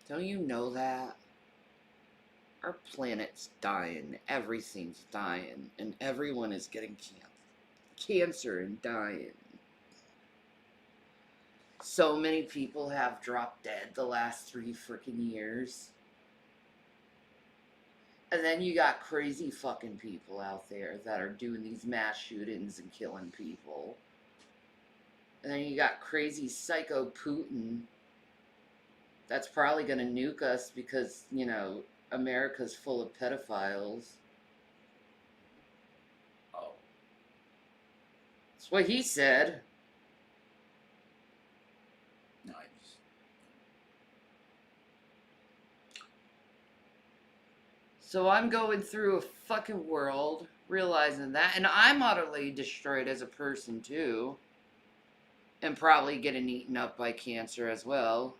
Don't you know that? Our planet's dying, everything's dying, and everyone is getting cancer and dying. So many people have dropped dead the last 3 freaking years. And then you got crazy fucking people out there that are doing these mass shootings and killing people. And then you got crazy psycho Putin that's probably gonna nuke us because, America's full of pedophiles. Oh. That's what he said. Nice. So I'm going through a fucking world, realizing that, and I'm utterly destroyed as a person too. And probably getting eaten up by cancer as well.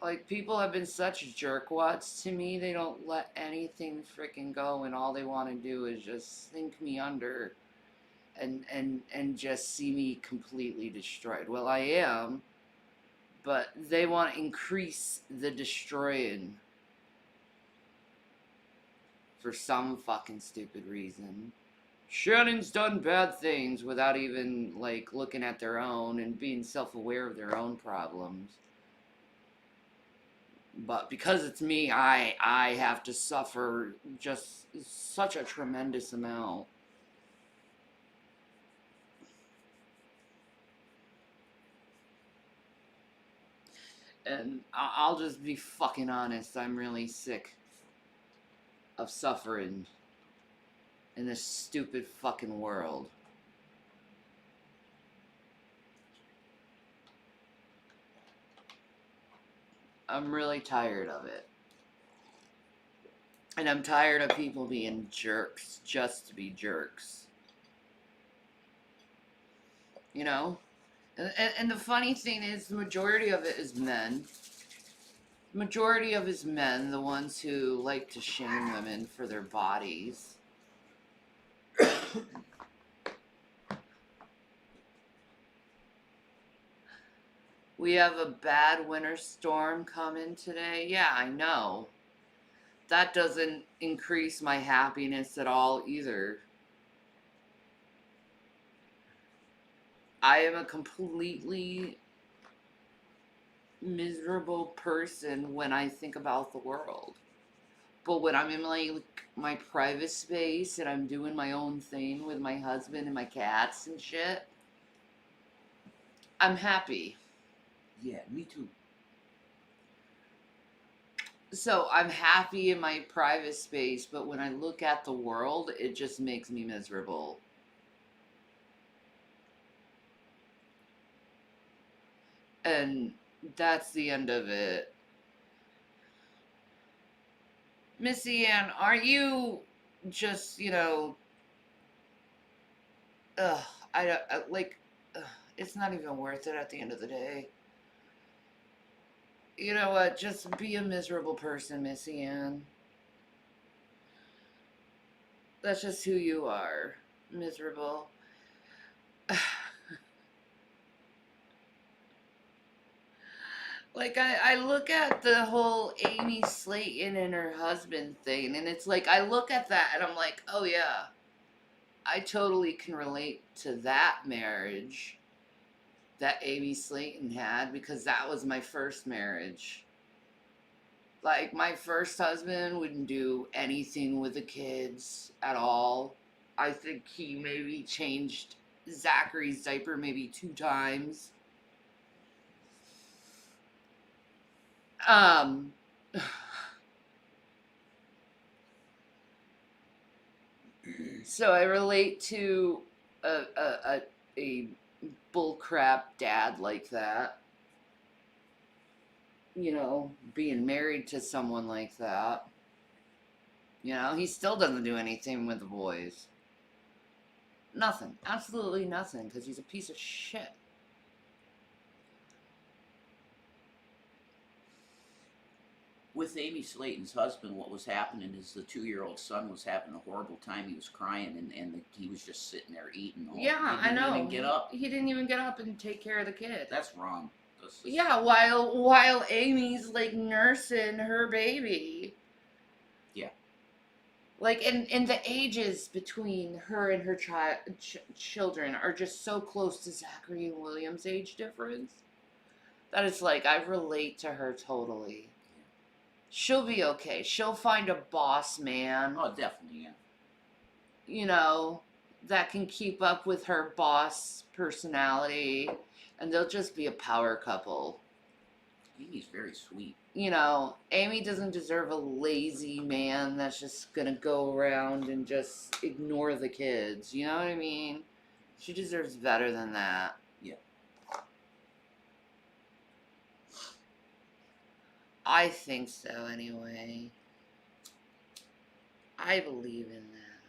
Like, people have been such jerkwads to me, they don't let anything freaking go, and all they want to do is just sink me under and just see me completely destroyed. Well, I am, but they want to increase the destroying for some fucking stupid reason. Shannon's done bad things without even, like, looking at their own and being self-aware of their own problems. But because it's me, I have to suffer just such a tremendous amount. And I'll just be fucking honest, I'm really sick of suffering in this stupid fucking world. I'm really tired of it. And I'm tired of people being jerks just to be jerks. You know? And the funny thing is, the majority of it is men. The majority of it is men, the ones who like to shame women for their bodies. We have a bad winter storm coming today. Yeah, I know. That doesn't increase my happiness at all either. I am a completely miserable person when I think about the world. But when I'm in my private space and I'm doing my own thing with my husband and my cats and shit, I'm happy. Yeah, me too. So I'm happy in my private space, but when I look at the world, it just makes me miserable. And that's the end of it. Missy Ann, are you just, ugh, ugh, it's not even worth it at the end of the day. You know what? Just be a miserable person, Missy Ann. That's just who you are. Miserable. Like, I look at the whole Amy Slayton and her husband thing, and it's like, I look at that and I'm like, oh yeah, I totally can relate to that marriage that Amy Slayton had, because that was my first marriage. Like, my first husband wouldn't do anything with the kids at all. I think he maybe changed Zachary's diaper maybe 2 times. Um, so I relate to a bullcrap dad like that. Being married to someone like that. He still doesn't do anything with the boys. Nothing. Absolutely nothing, because he's a piece of shit. with Amy Slayton's husband, what was happening is the 2-year-old son was having a horrible time. He was crying, and he was just sitting there eating. Yeah, He I didn't know. even get up. He didn't even get up and take care of the kid. That's wrong. Yeah, while Amy's like nursing her baby. Yeah. Like, and the ages between her and her children are just so close to Zachary and William's age difference that it's like I relate to her totally. She'll be okay. She'll find a boss man. Oh, definitely, yeah. You know, that can keep up with her boss personality, and they'll just be a power couple. Amy's very sweet. You know, Amy doesn't deserve a lazy man that's just gonna go around and just ignore the kids. You know what I mean? She deserves better than that. Yeah. I think so, anyway. I believe in that.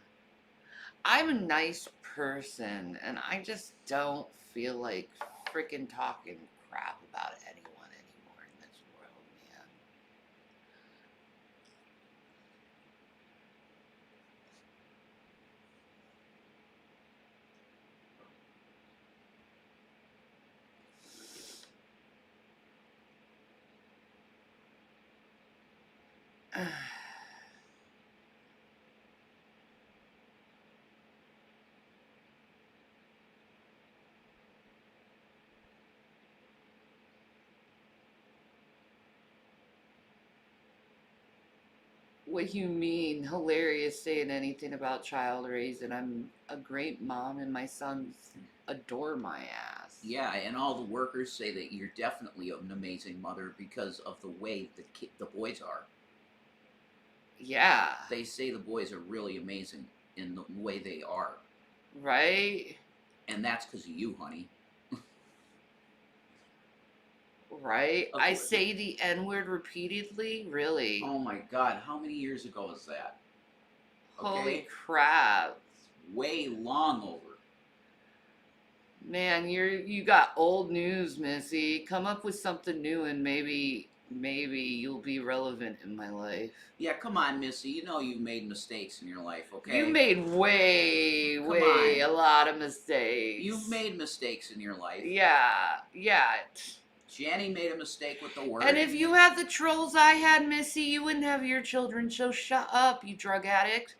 I'm a nice person, and I just don't feel like freaking talking crap about anyone anymore in this world, man. What you mean? Hilarious saying anything about child raising. I'm a great mom, and my sons adore my ass. Yeah, and all the workers say that you're definitely an amazing mother because of the way the boys are. Yeah. They say the boys are really amazing in the way they are. Right? And that's because of you, honey. Right? I say the N-word repeatedly? Really? Oh my God, how many years ago is that? Holy crap. Way long over. Man, you got old news, Missy. Come up with something new and maybe you'll be relevant in my life. Yeah, come on, Missy. You know you made mistakes in your life, okay? You made way a lot of mistakes. You've made mistakes in your life. Yeah. Jenny made a mistake with the word. And if you had the trolls I had, Missy, you wouldn't have your children, so shut up, you drug addict.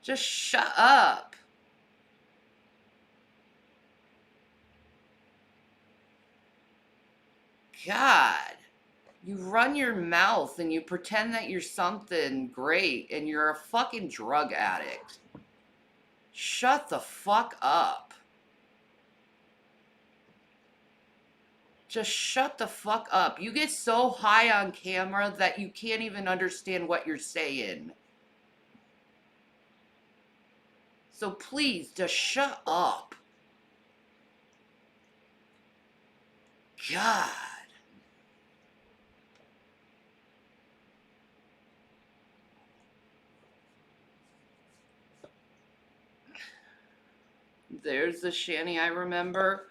Just shut up. God. You run your mouth and you pretend that you're something great and you're a fucking drug addict. Shut the fuck up. Just shut the fuck up. You get so high on camera that you can't even understand what you're saying. So please, just shut up. God. There's the Shanny I remember.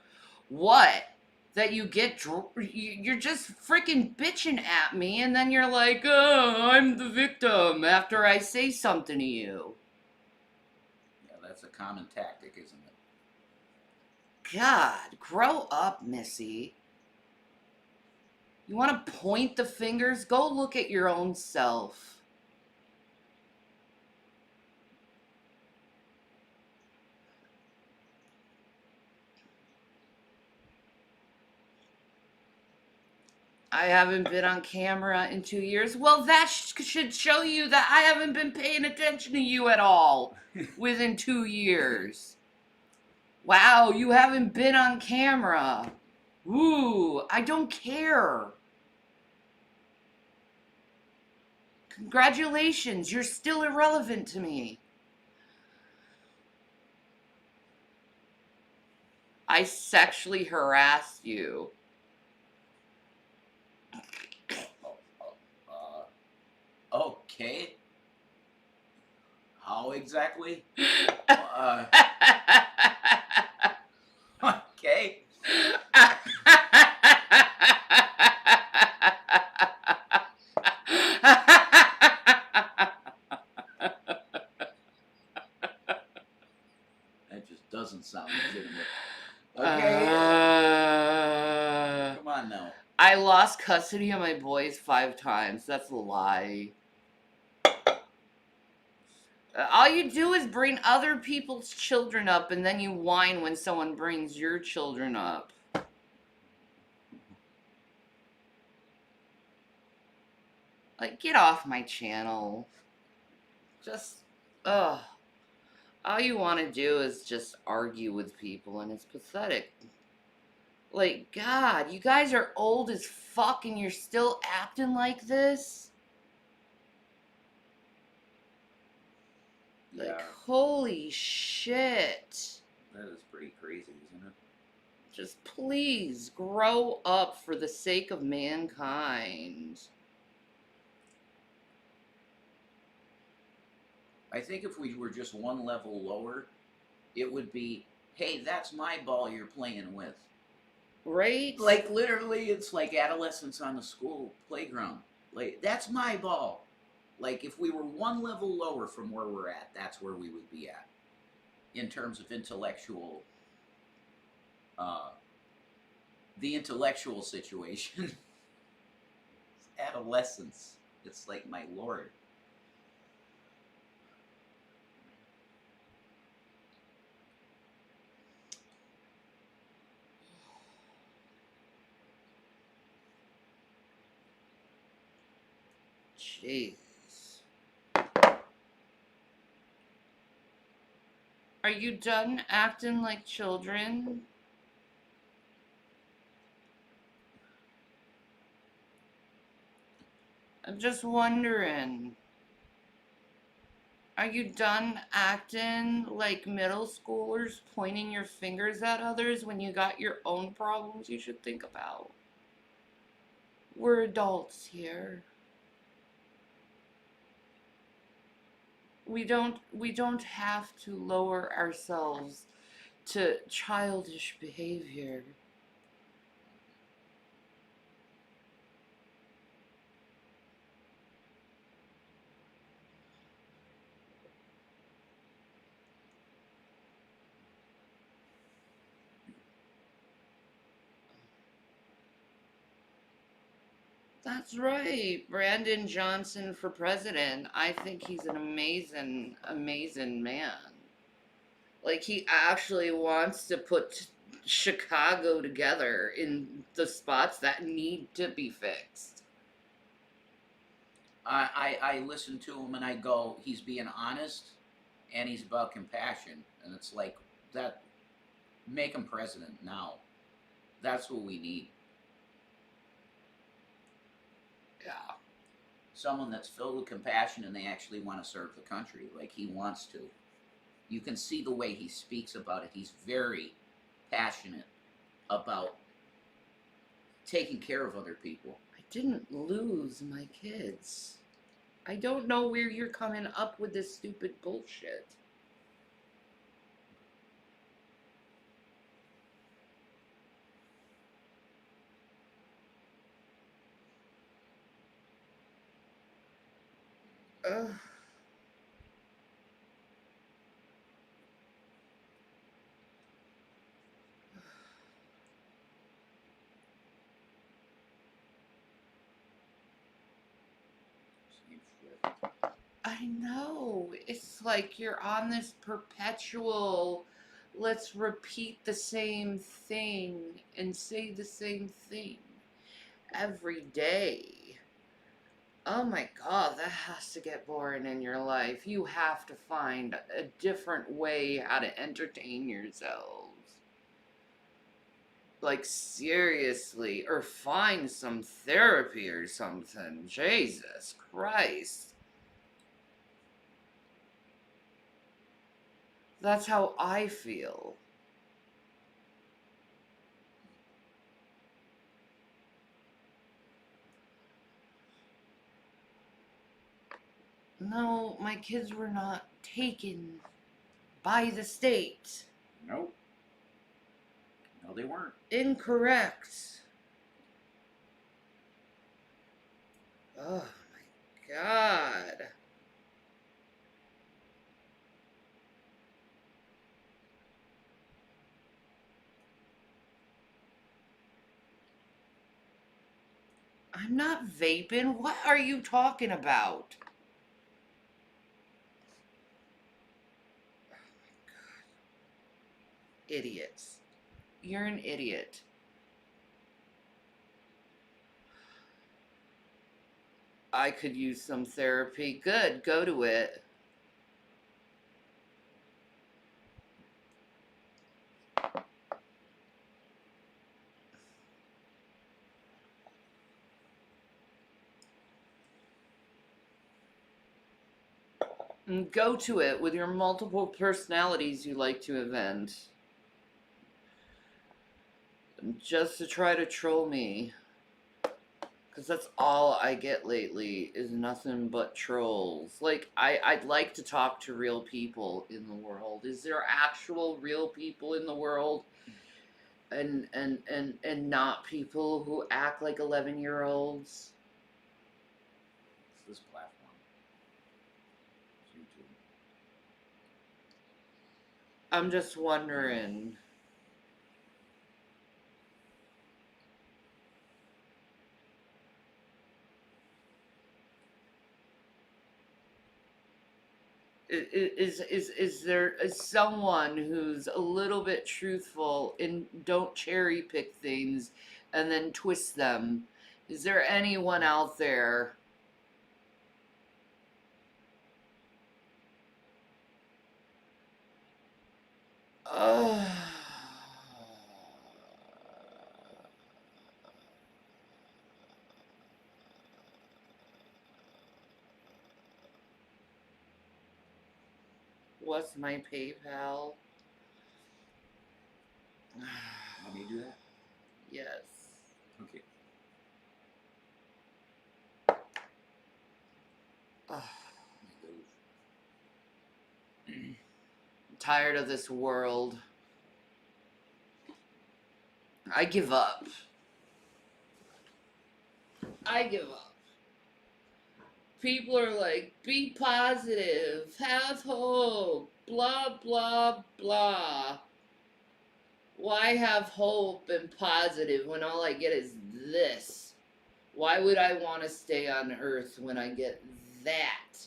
What? That you get, you're just freaking bitching at me, and then you're like, oh, I'm the victim after I say something to you. Yeah, that's a common tactic, isn't it? God, grow up, Missy. You want to point the fingers? Go look at your own self. I haven't been on camera in 2 years. Well, that should show you that I haven't been paying attention to you at all within 2 years. Wow, you haven't been on camera. Ooh, I don't care. Congratulations, you're still irrelevant to me. I sexually harassed you. Okay. How exactly? Okay. doesn't sound legitimate. Okay. Come on now. I lost custody of my boys 5 times. That's a lie. All you do is bring other people's children up, and then you whine when someone brings your children up. Like, get off my channel. Just, ugh. All you want to do is just argue with people, and it's pathetic. Like, God, you guys are old as fuck, and you're still acting like this? Yeah. Like, holy shit. That is pretty crazy, isn't it? Just please grow up for the sake of mankind. I think if we were just one level lower, it would be, hey, that's my ball you're playing with. Right? Like, literally, it's like adolescents on the school playground. Like, that's my ball. Like, if we were one level lower from where we're at, that's where we would be at. In terms of intellectual, the intellectual situation. Adolescence. It's like, my lord. Jeez. Are you done acting like children? I'm just wondering. Are you done acting like middle schoolers pointing your fingers at others when you got your own problems you should think about? We're adults here. We don't have to lower ourselves to childish behavior. That's right. Brandon Johnson for president. I think he's an amazing, amazing man. Like, he actually wants to put Chicago together in the spots that need to be fixed. I listen to him and I go, he's being honest and he's about compassion. And it's like, that, make him president now. That's what we need. Yeah. Someone that's filled with compassion and they actually want to serve the country like he wants to. You can see the way he speaks about it. He's very passionate about taking care of other people. I didn't lose my kids. I don't know where you're coming up with this stupid bullshit. Ugh. Same shit. I know. It's like you're on this perpetual, let's repeat the same thing and say the same thing every day. Oh my God, that has to get boring in your life. You have to find a different way how to entertain yourselves. Like, seriously, or find some therapy or something. Jesus Christ. That's how I feel. No, my kids were not taken by the state. Nope. No, they weren't. Incorrect. Oh my God. I'm not vaping. What are you talking about? Idiots. You're an idiot. I could use some therapy. Good, go to it. Go to it with your multiple personalities you like to invent. Just to try to troll me. Because that's all I get lately is nothing but trolls. Like, I'd like to talk to real people in the world. Is there actual real people in the world? And not people who act like 11-year-olds? It's this platform. It's YouTube. I'm just wondering. Is there someone who's a little bit truthful and don't cherry pick things and then twist them? Is there anyone out there? Uh, what's my PayPal? Want me to do that? Yes. Okay. Ugh. I'm tired of this world. I give up. I give up. People are like, be positive, have hope, blah, blah, blah. Why have hope and positive when all I get is this? Why would I want to stay on Earth when I get that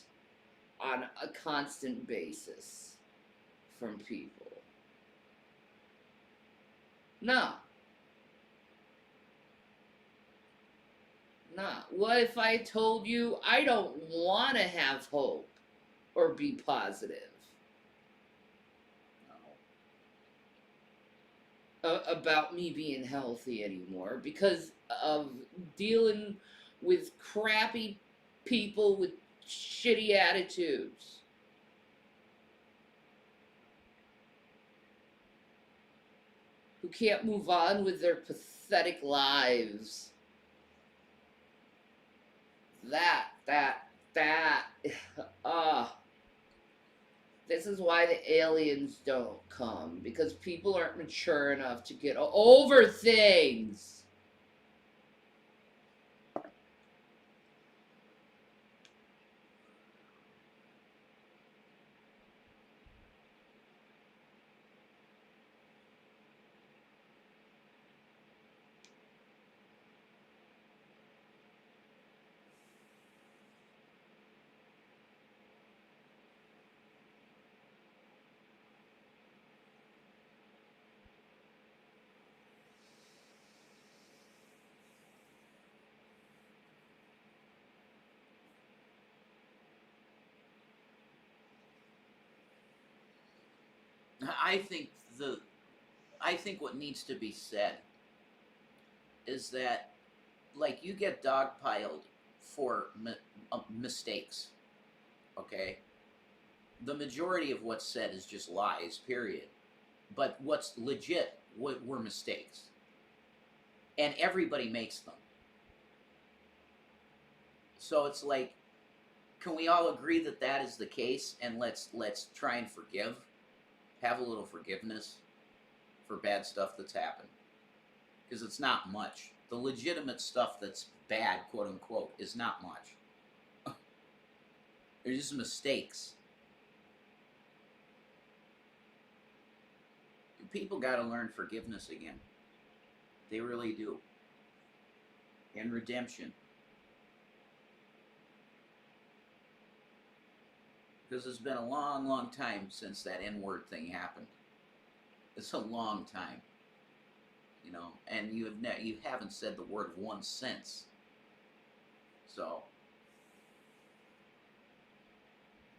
on a constant basis from people? No. Nah. What if I told you I don't want to have hope or be positive about me being healthy anymore because of dealing with crappy people with shitty attitudes? Who can't move on with their pathetic lives. That, this is why the aliens don't come, because people aren't mature enough to get over things. I think the I think what needs to be said is that, like, you get dogpiled for mistakes, okay? The majority of what's said is just lies, period. But what's legit were mistakes, and everybody makes them. So it's like, can we all agree that that is the case, and let's try and forgive, have a little forgiveness for bad stuff that's happened, because it's not much. The legitimate stuff that's bad, quote unquote, is not much. They're just mistakes. People got to learn forgiveness again. They really do. And redemption. Because it's been a long, long time since that N-word thing happened. It's a long time, you know, and you haven't said the word once since. So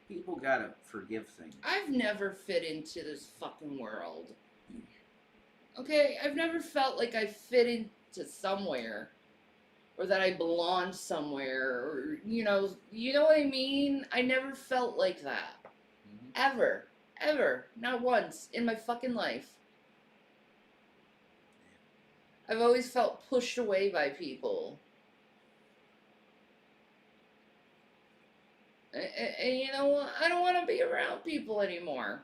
people gotta forgive things. I've never fit into this fucking world. Okay, I've never felt like I fit into somewhere, or that I belonged somewhere, or you know what I mean? I never felt like that. Mhm. Ever. Not once in my fucking life. I've always felt pushed away by people. And you know what? I don't want to be around people anymore.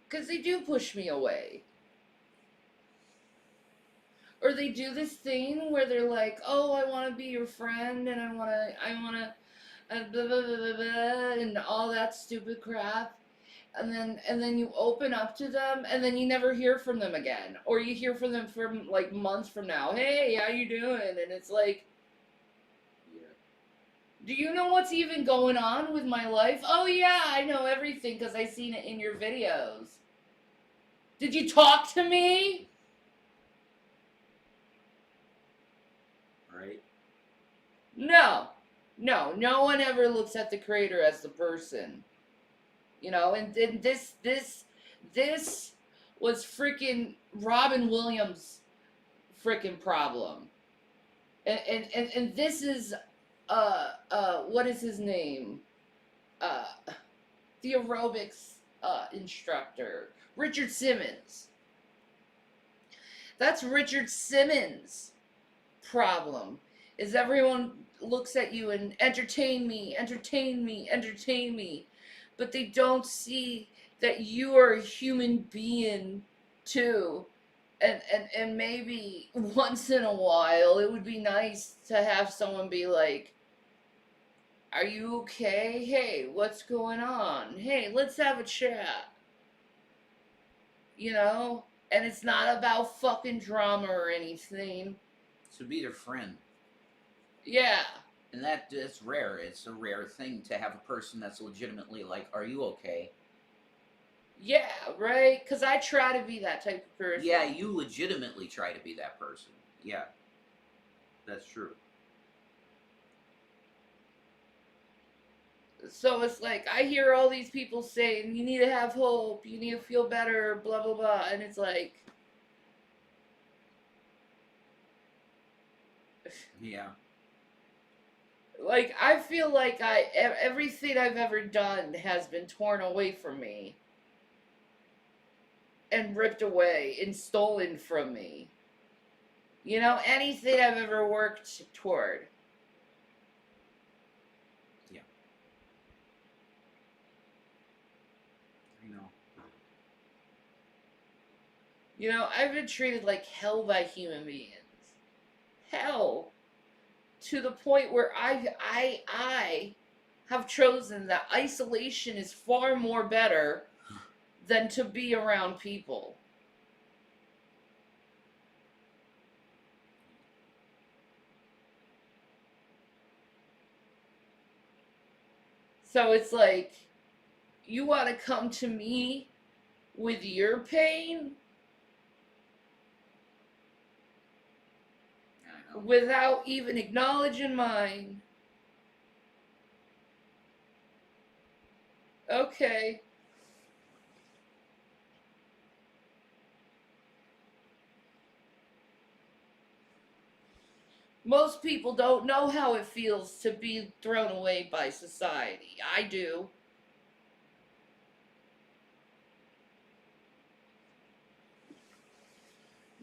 Because they do push me away. Or they do this thing where they're like, oh, I want to be your friend, and I want to, blah, blah, blah, blah, blah, and all that stupid crap. And then you open up to them, and then you never hear from them again, or you hear from them from like months from now. Hey, how you doing? And it's like, Yeah. do you know what's even going on with my life? Oh yeah, I know everything because I seen it in your videos. Did you talk to me? Right. No one ever looks at the creator as the person. And then this was freaking Robin Williams' freaking problem. And this is what is his name? Uh the aerobics instructor, Richard Simmons. That's Richard Simmons' problem. Is everyone looks at you and entertain me, entertain me, entertain me, but they don't see that you are a human being too. And maybe once in a while it would be nice to have someone be like, are you okay? Hey, what's going on? Hey, let's have a chat. You know? And it's not about fucking drama or anything. To be their friend. Yeah. And that's rare. It's a rare thing to have a person that's legitimately like, are you okay? Yeah, right? Because I try to be that type of person. Yeah, you legitimately try to be that person. Yeah. That's true. So it's like, I hear all these people saying, you need to have hope, you need to feel better, blah, blah, blah. And it's like, Yeah. like, I feel like everything I've ever done has been torn away from me. And ripped away and stolen from me. Anything I've ever worked toward. Yeah. I know. I've been treated like hell by human beings. Hell. To the point where I have chosen that isolation is far more better than to be around people. So it's like, you want to come to me with your pain I know. without even acknowledging mine. Okay. Most people don't know how it feels to be thrown away by society. I do.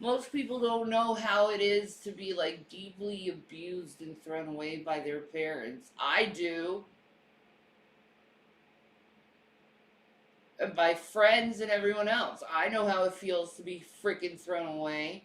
Most people don't know how it is to be like deeply abused and thrown away by their parents. I do. And by friends and everyone else. I know how it feels to be freaking thrown away.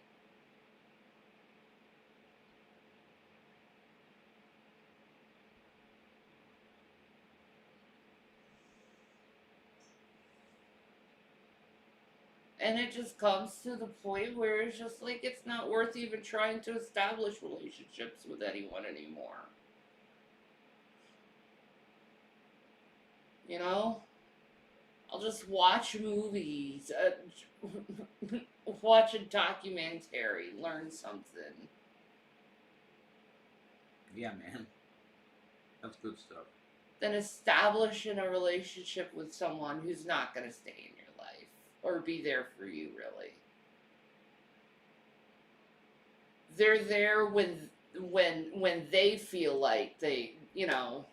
And it just comes to the point where it's just like, it's not worth even trying to establish relationships with anyone anymore. You know? I'll just watch movies, watch a documentary, learn something. Yeah, man. That's good stuff. Than establishing a relationship with someone who's not going to stay in your life or be there for you, really. They're there when they feel like they, you know.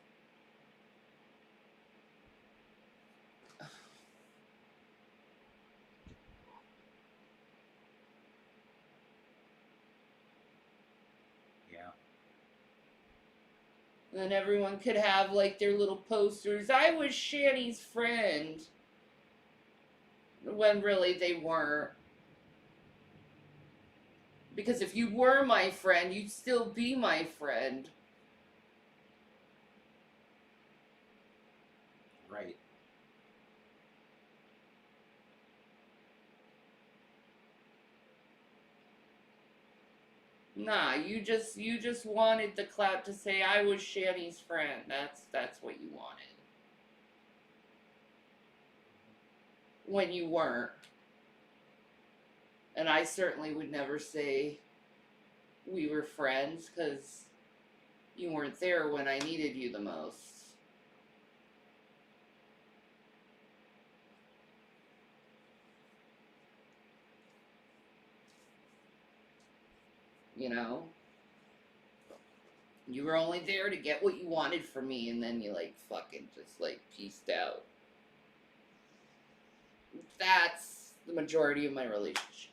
Yeah. Then everyone could have like their little posters. I was Shanny's friend. When really they weren't. Because if you were my friend, you'd still be my friend. Right. Nah, you just wanted the clout to say I was Shanny's friend. That's what you wanted. When you weren't. And I certainly would never say we were friends because you weren't there when I needed you the most. You know? You were only there to get what you wanted from me, and then you, like, fucking just, like, pieced out. That's the majority of my relationships.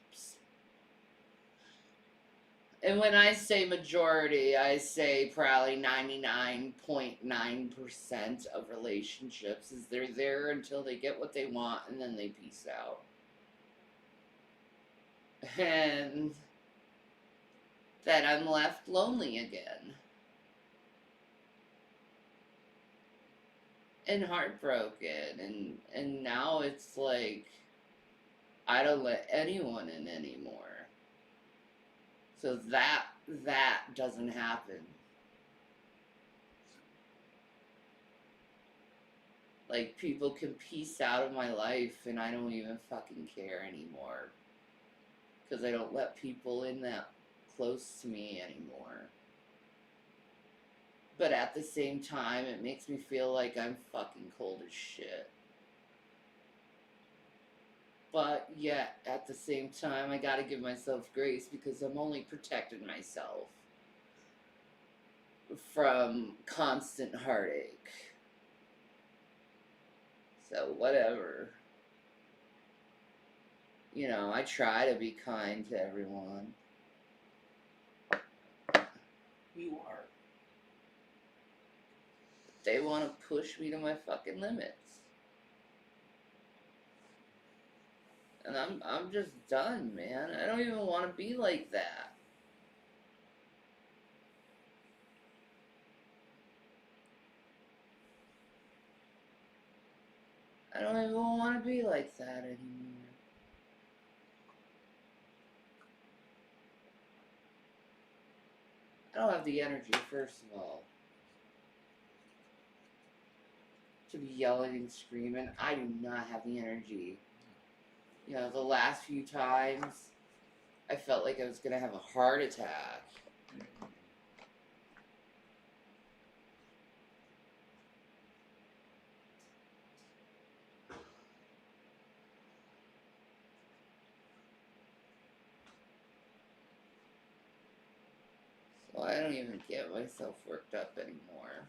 And when I say majority, I say probably 99.9% of relationships is they're there until they get what they want and then they peace out. And then I'm left lonely again. And heartbroken. And now it's like I don't let anyone in anymore. So that doesn't happen. Like, people can piece out of my life and I don't even fucking care anymore. Because I don't let people in that close to me anymore. But at the same time, it makes me feel like I'm fucking cold as shit. But yet, at the same time, I gotta give myself grace because I'm only protecting myself from constant heartache. So, whatever. You know, I try to be kind to everyone. You are. They want to push me to my fucking limits. And I'm just done, man. I don't even want to be like that. I don't even want to be like that anymore. I don't have the energy, first of all, to be yelling and screaming. I do not have the energy. You know, the last few times, I felt like I was going to have a heart attack. So I don't even get myself worked up anymore.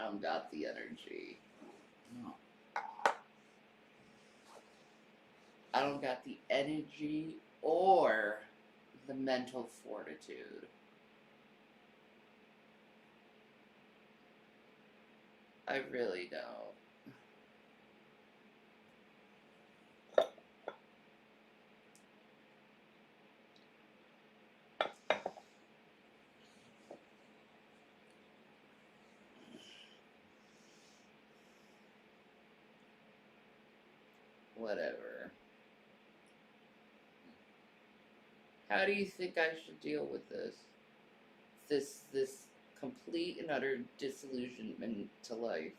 I don't got the energy. No. I don't got the energy or the mental fortitude. I really don't. Whatever. How do you think I should deal with this? This complete and utter disillusionment to life.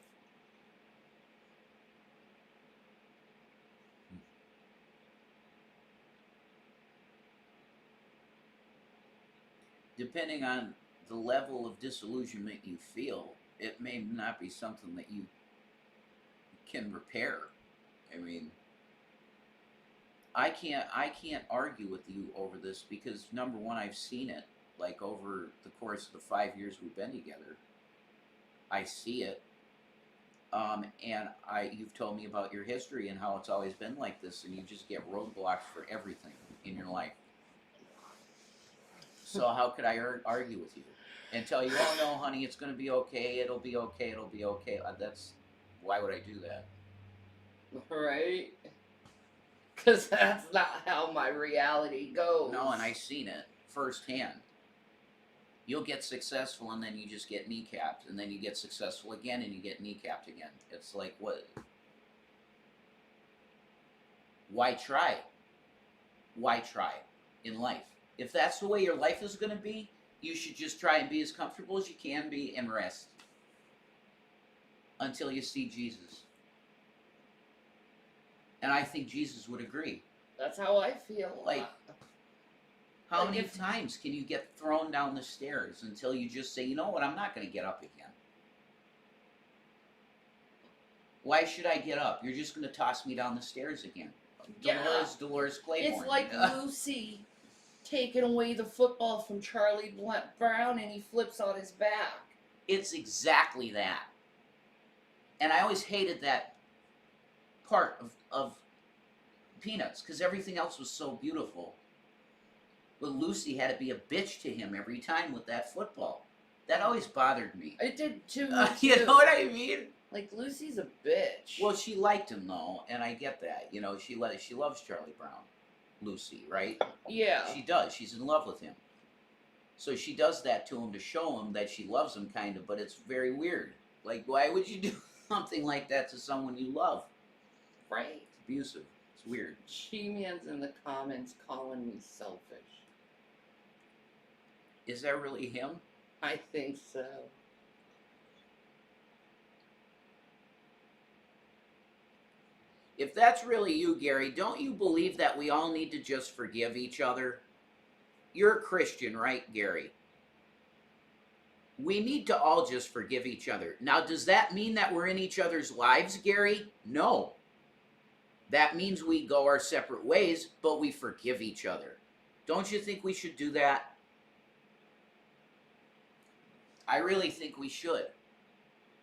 Depending on the level of disillusionment you feel, it may not be something that you can repair. I mean, I can't argue with you over this because number one, I've seen it like over the course of the 5 years we've been together. I see it. And you've told me about your history and how it's always been like this, and you just get roadblocks for everything in your life. So how could I argue with you and tell you, oh no, honey, it's gonna be okay. It'll be okay. It'll be okay. Why would I do that? Right? Because that's not how my reality goes. No, and I've seen it firsthand. You'll get successful and then you just get kneecapped, and then you get successful again and you get kneecapped again. It's like, what? Why try? Why try in life? If that's the way your life is going to be, you should just try and be as comfortable as you can be and rest until you see Jesus. And I think Jesus would agree. That's how I feel. Like, how Like many if- times can you get thrown down the stairs until you just say, you know what, I'm not going to get up again? Why should I get up? You're just going to toss me down the stairs again. Yeah. Dolores Claiborne. It's like Lucy taking away the football from Charlie Brown and he flips on his back. It's exactly that. And I always hated that part of Peanuts because everything else was so beautiful. But Lucy had to be a bitch to him every time with that football. That always bothered me. It did too. You know what I mean? Like, Lucy's a bitch. Well, she liked him though, and I get that. You know, she loves Charlie Brown, Lucy, right? Yeah. She does. She's in love with him. So she does that to him to show him that she loves him, kind of. But it's very weird. Like, why would you do something like that to someone you love? Right. It's abusive. It's weird. G-Man's in the comments calling me selfish. Is that really him? I think so. If that's really you, Gary, don't you believe that we all need to just forgive each other? You're a Christian, right, Gary? We need to all just forgive each other. Now, does that mean that we're in each other's lives, Gary? No. That means we go our separate ways, but we forgive each other. Don't you think we should do that? I really think we should.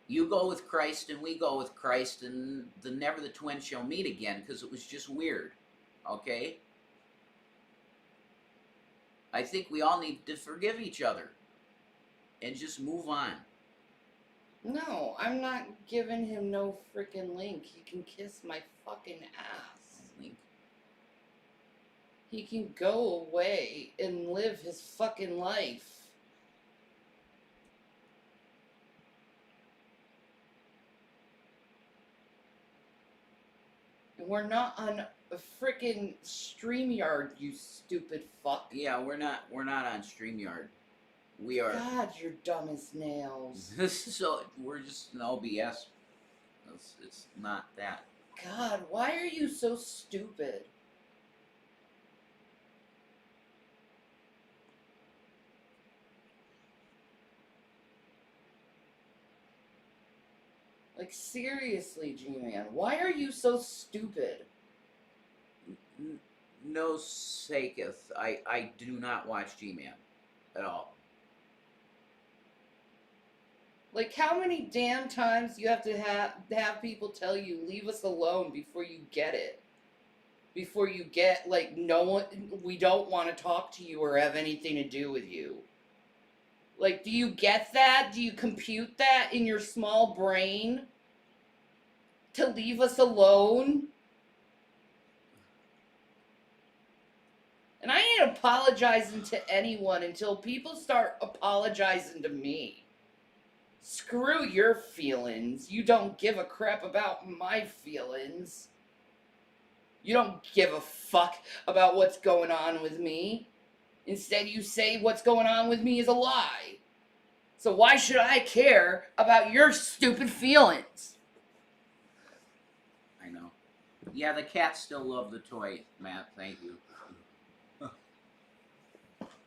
You go with Christ and we go with Christ, and never the twins shall meet again, because it was just weird. Okay? I think we all need to forgive each other and just move on. No, I'm not giving him no freaking link. He can kiss my fucking ass. Link. He can go away and live his fucking life. We're not on a freaking StreamYard, you stupid fuck. Yeah, we're not on StreamYard. We are. God, you're dumb as nails. So we're just an OBS. It's not that. God, why are you so stupid? Like, seriously, G-Man, why are you so stupid? No saketh. I do not watch G-Man at all. Like, how many damn times you have to have people tell you, leave us alone before you get it? Before you get, like, no one, we don't want to talk to you or have anything to do with you. Like, do you get that? Do you compute that in your small brain? To leave us alone? And I ain't apologizing to anyone until people start apologizing to me. Screw your feelings. You don't give a crap about my feelings. You don't give a fuck about what's going on with me. Instead, you say what's going on with me is a lie. So why should I care about your stupid feelings? I know. Yeah, the cats still love the toy, Matt. Thank you.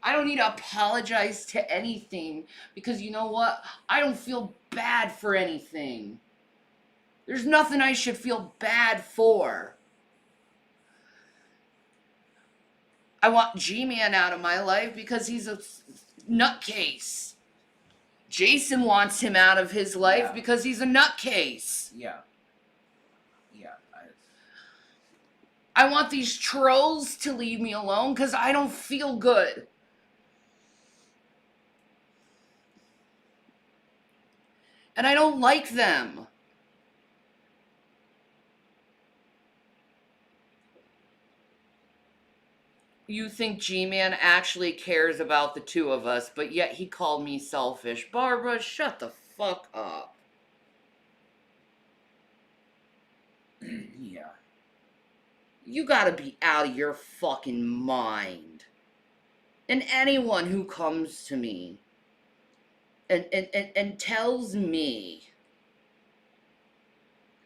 I don't need to apologize to anything because you know what? I don't feel bad for anything. There's nothing I should feel bad for. I want G-Man out of my life because he's a nutcase. Jason wants him out of his life Yeah. because he's a nutcase. Yeah. Yeah. I want these trolls to leave me alone because I don't feel good. And I don't like them. You think G-Man actually cares about the two of us, but yet he called me selfish. Barbara, shut the fuck up. Yeah. You gotta be out of your fucking mind. And anyone who comes to me and tells me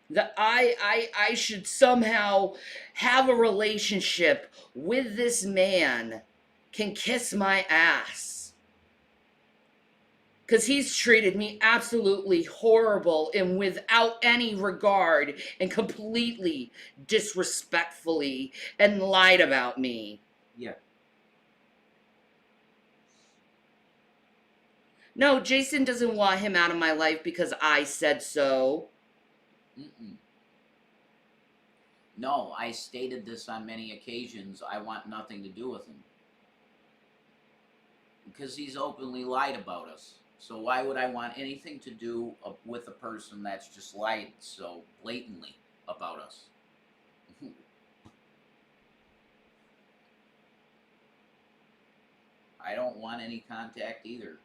that I should somehow have a relationship with this man can kiss my ass. Because he's treated me absolutely horrible and without any regard and completely disrespectfully and lied about me. Yeah. No, Jason doesn't want him out of my life because I said so. Mm-mm. No, I stated this on many occasions. I want nothing to do with him. Because he's openly lied about us. So why would I want anything to do with a person that's just lied so blatantly about us? I don't want any contact either.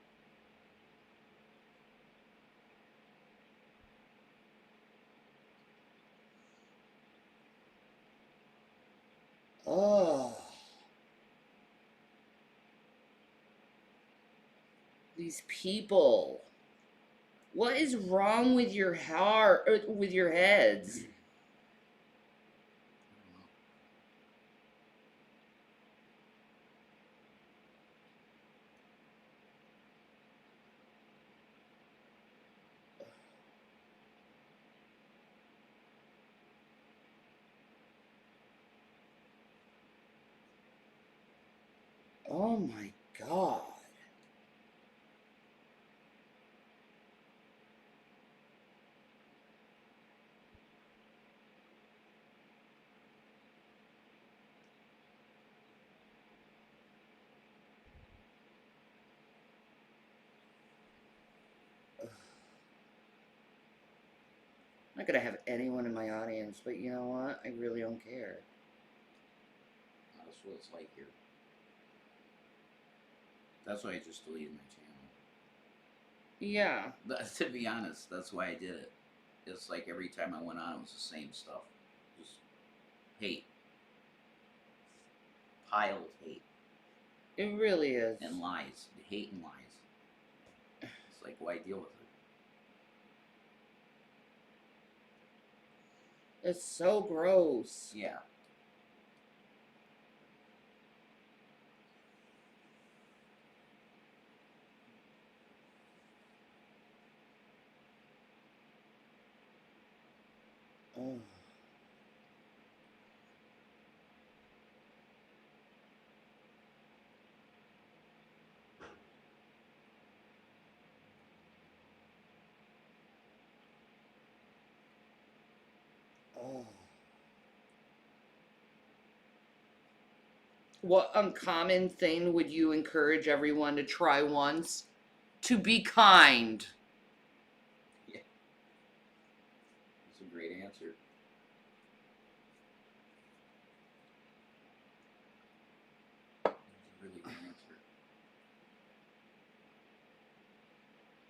Oh. These people. What is wrong with your heart, with your heads? Oh my god. I'm not gonna have anyone in my audience, but you know what? I really don't care. That's what it's like here. That's why I just deleted my channel. Yeah. To be honest, that's why I did it. It's like every time I went on, it was the same stuff. Just hate. Pile of hate. It really is. And lies. Hate and lies. It's like, why deal with it? It's so gross. Yeah. Oh. Oh. What uncommon thing would you encourage everyone to try once? To be kind. Yeah. That's a great answer. That's a really good answer.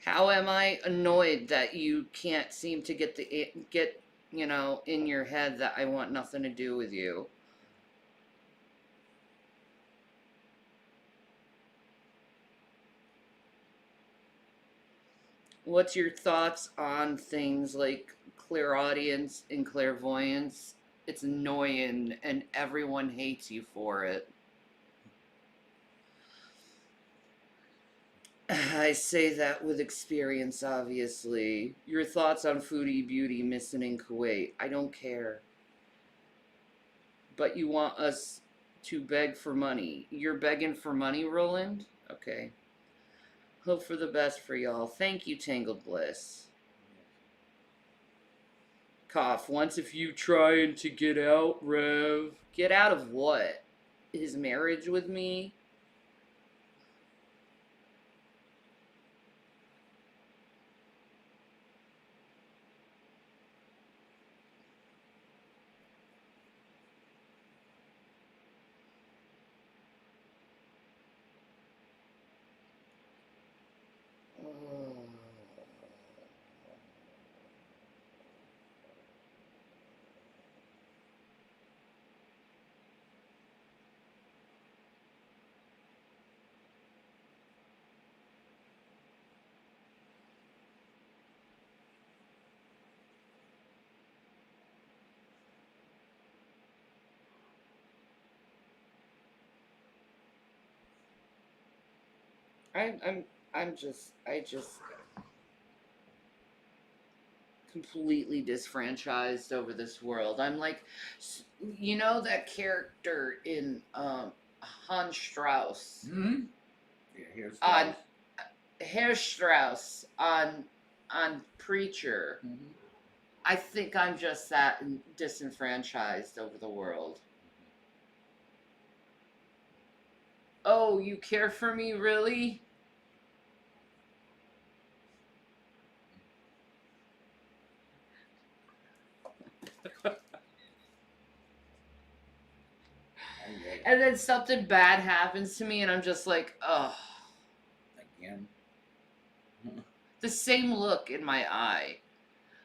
How am I annoyed that you can't seem to get in your head that I want nothing to do with you? What's your thoughts on things like clairaudience and clairvoyance? It's annoying and everyone hates you for it. I say that with experience, obviously. Your thoughts on Foodie Beauty missing in Kuwait? I don't care. But you want us to beg for money. You're begging for money, Roland? Okay. Hope for the best for y'all. Thank you, Tangled Bliss. Cough. Once if you trying to get out, Rev. Get out of what? His marriage with me? Oh. I'm I'm I just completely disfranchised over this world. I'm like, you know that character in Hans Strauss Hmm. Yeah, here's on Strauss. Herr Strauss on Preacher. Hmm. I think I'm just that disenfranchised over the world. Oh, you care for me, really? I get it. And then something bad happens to me, and I'm just like, ugh. Again. The same look in my eye.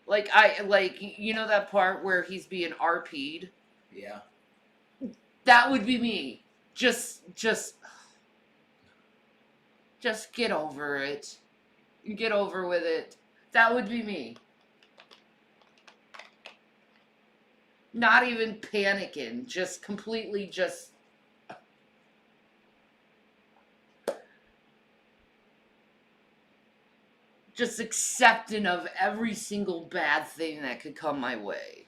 Like I like you know that part where he's being RP'd? Yeah. That would be me. Just get over it. Get over with it. That would be me. Not even panicking, just completely just accepting of every single bad thing that could come my way.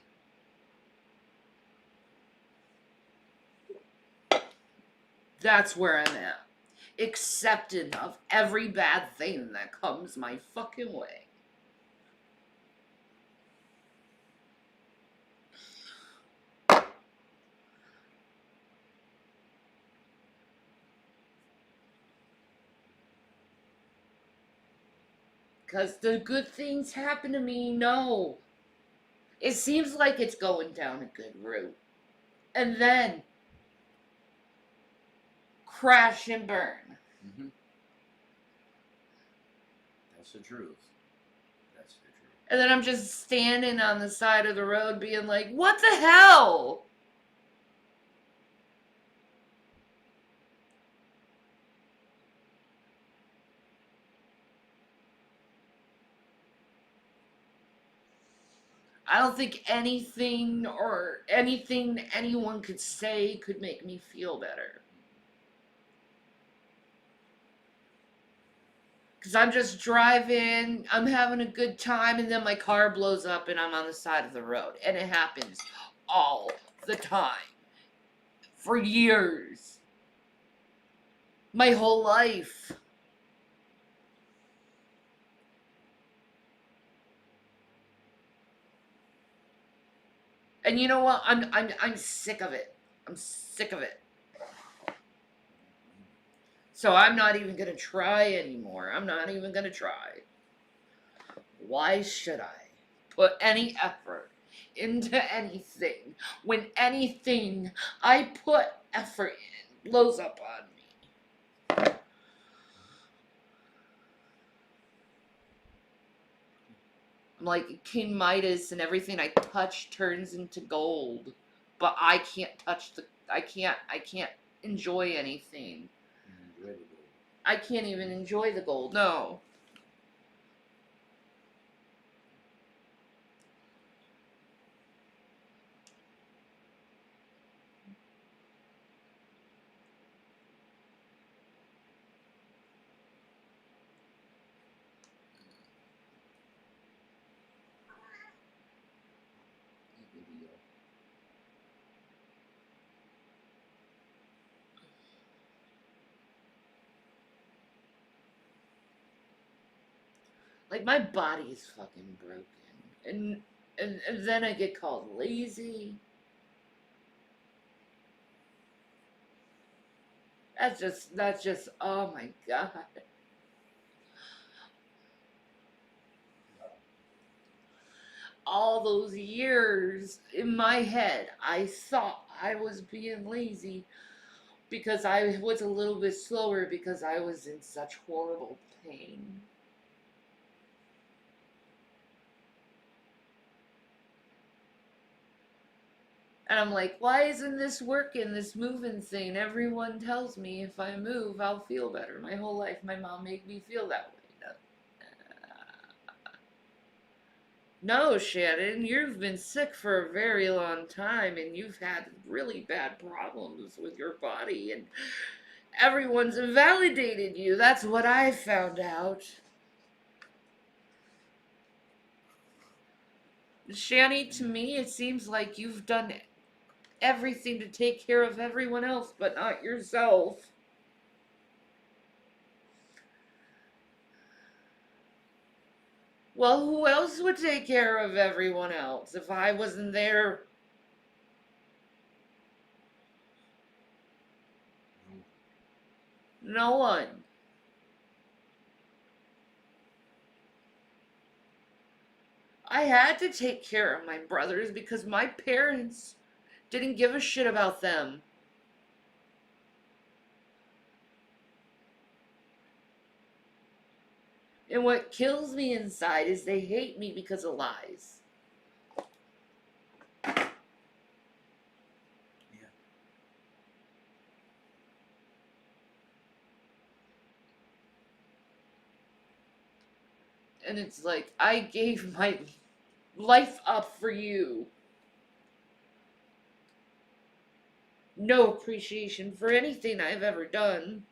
That's where I'm at. Accepting of every bad thing that comes my fucking way. Because the good things happen to me, no. It seems like it's going down a good route. And then crash and burn. Hmm. That's the truth. That's the truth. And then I'm just standing on the side of the road being like, what the hell? I don't think anything anyone could say could make me feel better. Because I'm just driving, I'm having a good time, and then my car blows up and I'm on the side of the road. And it happens all the time. For years. My whole life. And you know what? I'm sick of it. I'm sick of it. So I'm not even gonna try anymore. I'm not even gonna try. Why should I put any effort into anything when anything I put effort in blows up on me? I'm like King Midas and everything I touch turns into gold. But I can't touch I can't enjoy anything. Enjoy the gold. I can't even enjoy the gold. No. Like, my body is fucking broken. And then I get called lazy. That's just, oh my god. All those years in my head, I thought I was being lazy because I was a little bit slower because I was in such horrible pain. And I'm like, why isn't this working, this moving thing? Everyone tells me if I move, I'll feel better. My whole life, my mom made me feel that way. No, Shannon, you've been sick for a very long time and you've had really bad problems with your body, and everyone's invalidated you. That's what I found out. Shanny, to me, it seems like you've done everything to take care of everyone else, but not yourself. Well, who else would take care of everyone else if I wasn't there? No one. I had to take care of my brothers because my parents didn't give a shit about them. And what kills me inside is they hate me because of lies. And it's like, I gave my life up for you. No appreciation for anything I've ever done.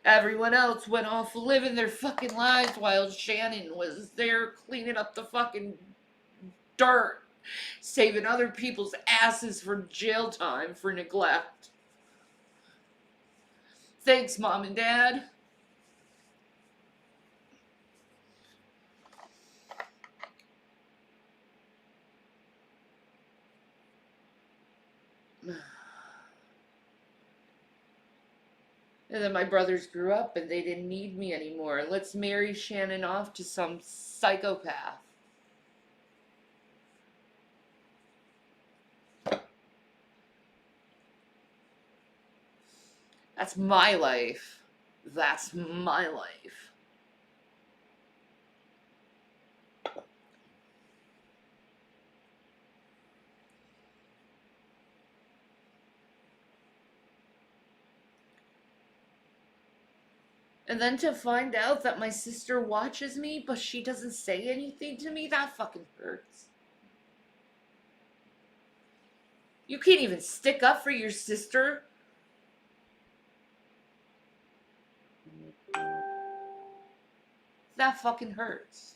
Everyone else went off living their fucking lives while Shannon was there cleaning up the fucking dirt, saving other people's asses for jail time for neglect. Thanks, Mom and Dad. And then my brothers grew up and they didn't need me anymore. Let's marry Shannon off to some psychopath. That's my life. That's my life. And then to find out that my sister watches me, but she doesn't say anything to me, that fucking hurts. You can't even stick up for your sister. That fucking hurts.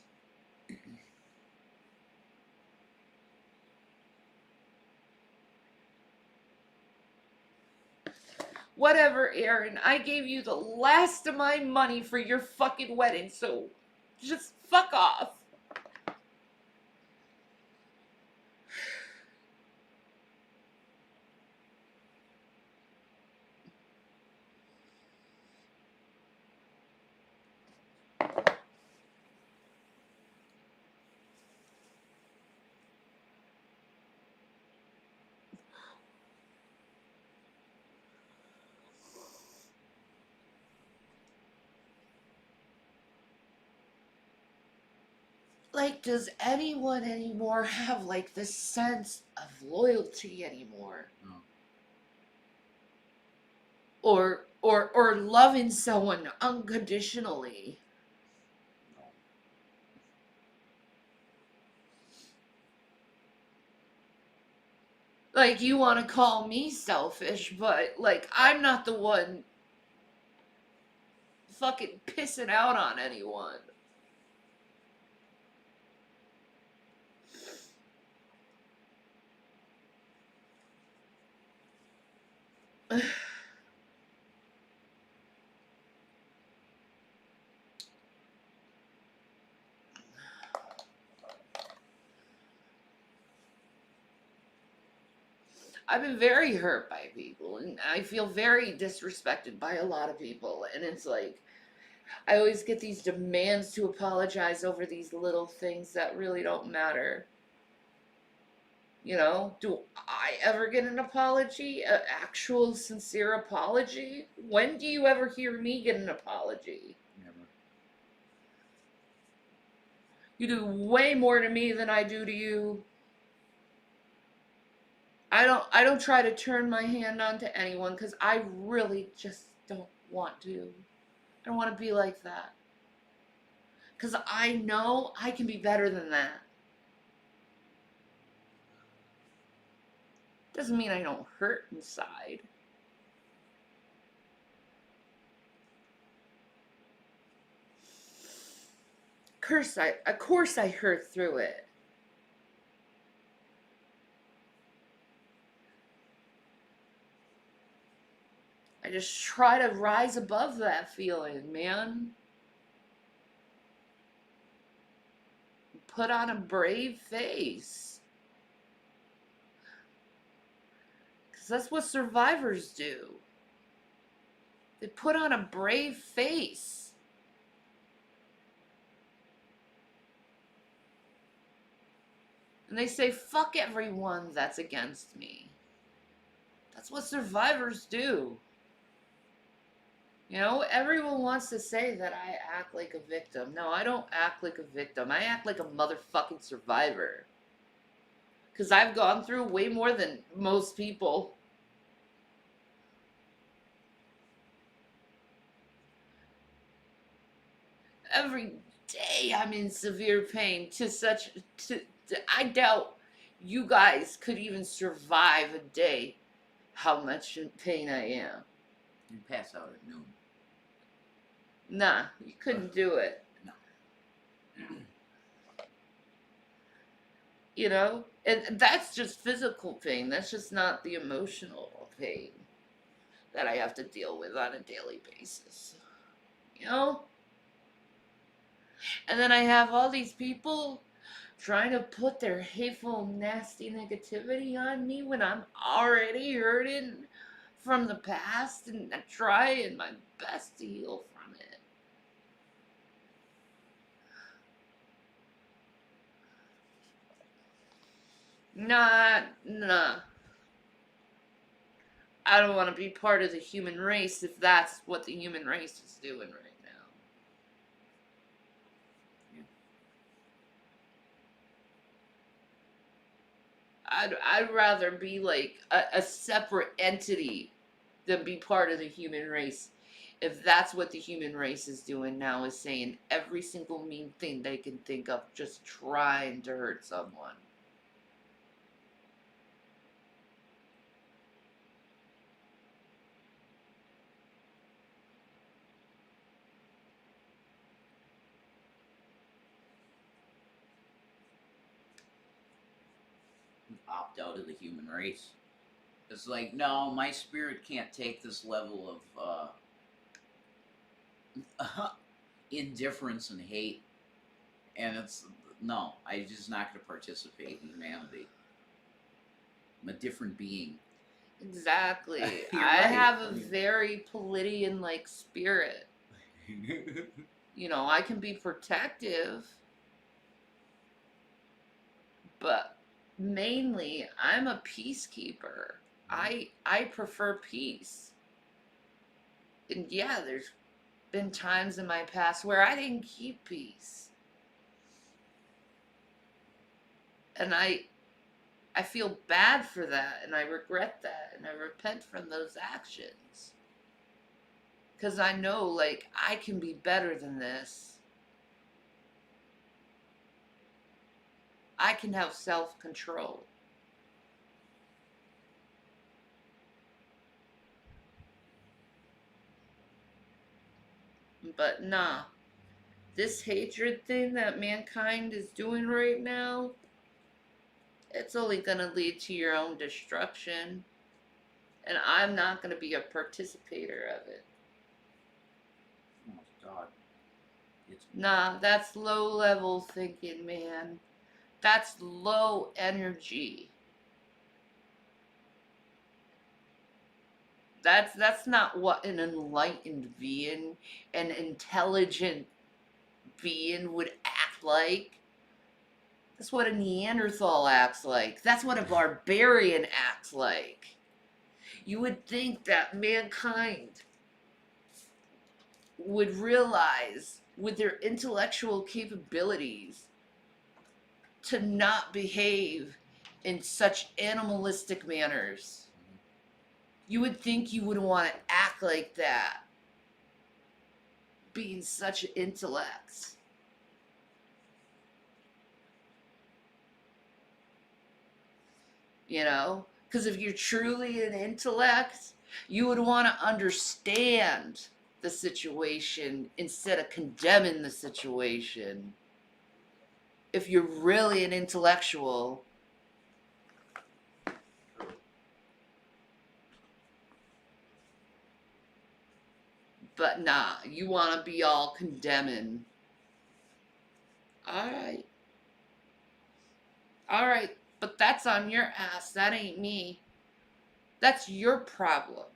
Whatever, Aaron. I gave you the last of my money for your fucking wedding, so just fuck off. Like, does anyone anymore have like this sense of loyalty anymore? No. Or loving someone unconditionally? No. Like, you want to call me selfish, but like, I'm not the one fucking pissing out on anyone. I've been very hurt by people, and I feel very disrespected by a lot of people. And it's like, I always get these demands to apologize over these little things that really don't matter. You know, do I ever get an apology? An actual sincere apology? When do you ever hear me get an apology? Never. You do way more to me than I do to you. I don't try to turn my hand on to anyone cuz I really just don't want to. I don't want to be like that. Cuz I know I can be better than that. Doesn't mean I don't hurt inside. Of course I hurt through it. I just try to rise above that feeling, man. Put on a brave face. Because that's what survivors do. They put on a brave face. And they say, fuck everyone that's against me. That's what survivors do. You know, everyone wants to say that I act like a victim. No, I don't act like a victim. I act like a motherfucking survivor. Because I've gone through way more than most people. Every day I'm in severe pain I doubt you guys could even survive a day how much in pain I am. You pass out at noon. Nah, you couldn't do it. No. You know? And that's just physical pain. That's just not the emotional pain that I have to deal with on a daily basis. You know? And then I have all these people trying to put their hateful, nasty negativity on me when I'm already hurting from the past and I'm trying my best to heal from it. Nah. I don't want to be part of the human race if that's what the human race is doing right now. I'd rather be like a separate entity than be part of the human race. If that's what the human race is doing now, is saying every single mean thing they can think of, just trying to hurt someone. Opt out of the human race. It's like, no, my spirit can't take this level of indifference and hate, and it's no, I'm just not going to participate in humanity. I'm a different being. Exactly. You're I right. have a very Palladian like spirit. You know, I can be protective, but mainly I'm a peacekeeper. I prefer peace. And yeah, there's been times in my past where I didn't keep peace. And I feel bad for that and I regret that and I repent from those actions. Cuz I know like I can be better than this. I can have self-control. But nah, this hatred thing that mankind is doing right now, it's only gonna lead to your own destruction. And I'm not gonna be a participator of it. Oh God, it's Nah, that's low level thinking, man. That's low energy. That's not what an enlightened being, an intelligent being would act like. That's what a Neanderthal acts like. That's what a barbarian acts like. You would think that mankind would realize, with their intellectual capabilities, to not behave in such animalistic manners. You would think you wouldn't want to act like that, being such intellects. You know? Because if you're truly an intellect, you would want to understand the situation instead of condemning the situation. If you're really an intellectual. But nah, you want to be all condemning. Alright. Alright, but that's on your ass. That ain't me. That's your problem.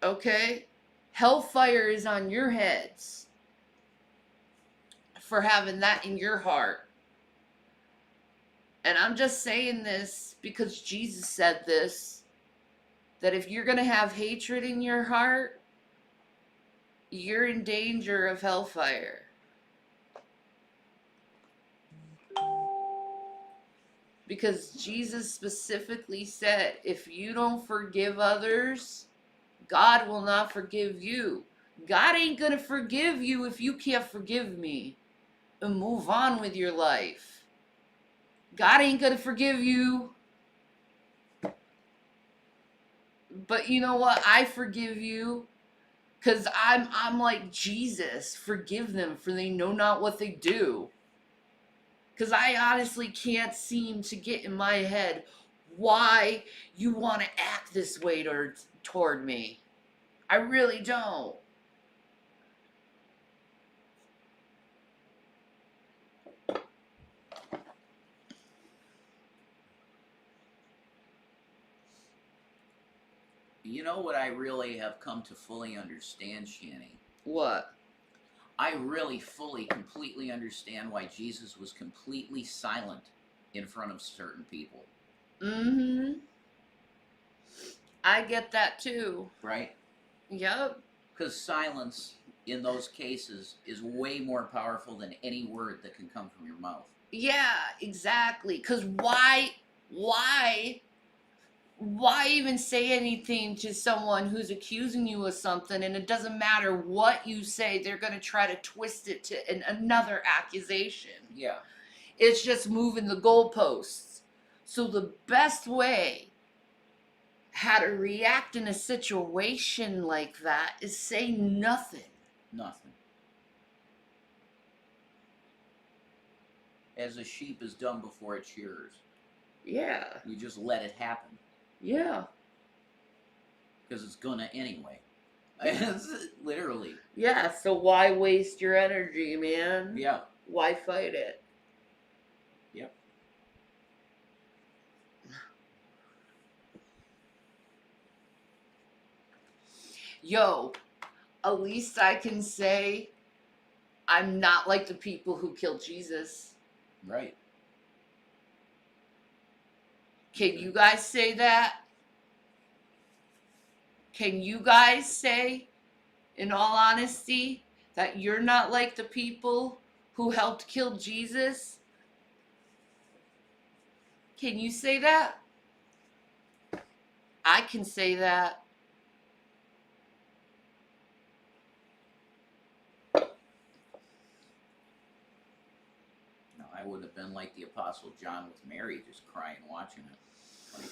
Okay? Hellfire is on your heads for having that in your heart. And I'm just saying this because Jesus said this, that if you're going to have hatred in your heart, you're in danger of hellfire. Because Jesus specifically said, if you don't forgive others, God will not forgive you. God ain't going to forgive you if you can't forgive me and move on with your life. God ain't going to forgive you. But you know what? I forgive you. Because I'm like Jesus. Forgive them, for they know not what they do. Because I honestly can't seem to get in my head why you want to act this way toward me. I really don't. You know what I really have come to fully understand, Shanny? What? I really fully, completely understand why Jesus was completely silent in front of certain people. Mm-hmm. I get that too. Right? Yup. Because silence in those cases is way more powerful than any word that can come from your mouth. Yeah, exactly. Because why even say anything to someone who's accusing you of something, and it doesn't matter what you say, they're going to try to twist it to another accusation. Yeah. It's just moving the goalposts. So the best way how to react in a situation like that is say nothing. Nothing. As a sheep is dumb before it shears. Yeah. You just let it happen. Yeah. Because it's gonna anyway. Literally. Yeah, so why waste your energy, man? Yeah. Why fight it? Yep. Yo, at least I can say I'm not like the people who killed Jesus. Right. Can you guys say that? Can you guys say, in all honesty, that you're not like the people who helped kill Jesus? Can you say that? I can say that. No, I would have been like the Apostle John with Mary, just crying watching it. Like,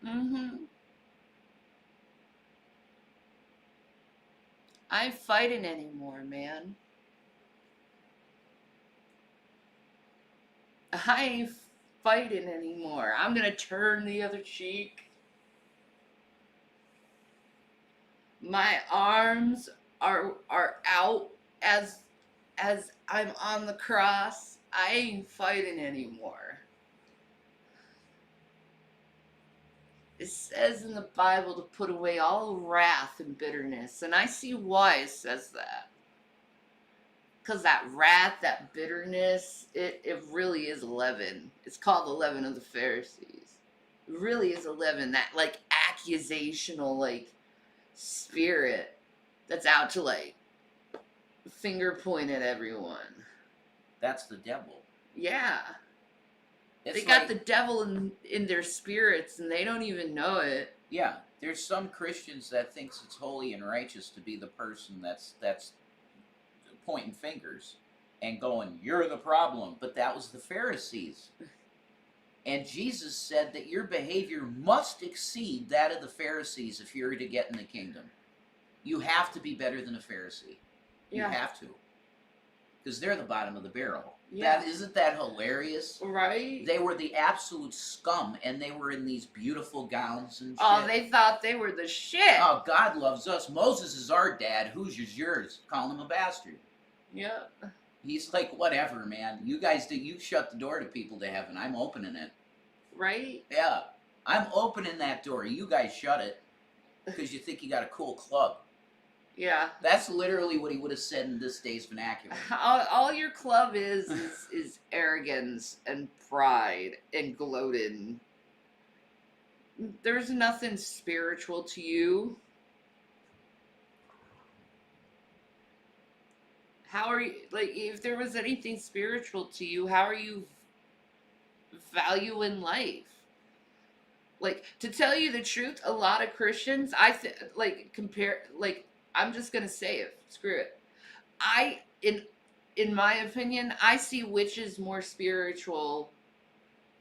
Mm-hmm. I ain't fighting anymore, man. I ain't fighting anymore. I'm gonna turn the other cheek. My arms are out as I'm on the cross. I ain't fighting anymore. says in the Bible to put away all wrath and bitterness, and I see why it says that. Because that wrath, that bitterness, it really is leaven. It's called the leaven of the Pharisees. It really is a leaven, that like accusational like spirit that's out to like finger point at everyone. That's the devil. Yeah. It's They got like, the devil in their spirits and they don't even know it. yeah, there's some Christians that thinks it's holy and righteous to be the person that's pointing fingers and going, "You're the problem," but that was the Pharisees. And Jesus said that your behavior must exceed that of the Pharisees if you're to get in the kingdom. You have to be better than a Pharisee. You Yeah. have to. Because they're the bottom of the barrel. Yeah. Isn't that hilarious? Right? They were the absolute scum, and they were in these beautiful gowns and shit. Oh, they thought they were the shit. Oh, God loves us. Moses is our dad. Who's yours? Calling him a bastard. Yep. He's like, whatever, man. You guys do. You shut the door to people to heaven. I'm opening it. Right? Yeah, I'm opening that door. You guys shut it because you think you got a cool club. Yeah. That's literally what he would have said in this day's vernacular. All your club is arrogance and pride and gloating. There's nothing spiritual to you. How are you, like, if there was anything spiritual to you, how are you valuing life? Like, to tell you the truth, a lot of Christians, I'm just gonna say it. Screw it. In my opinion, I see witches more spiritual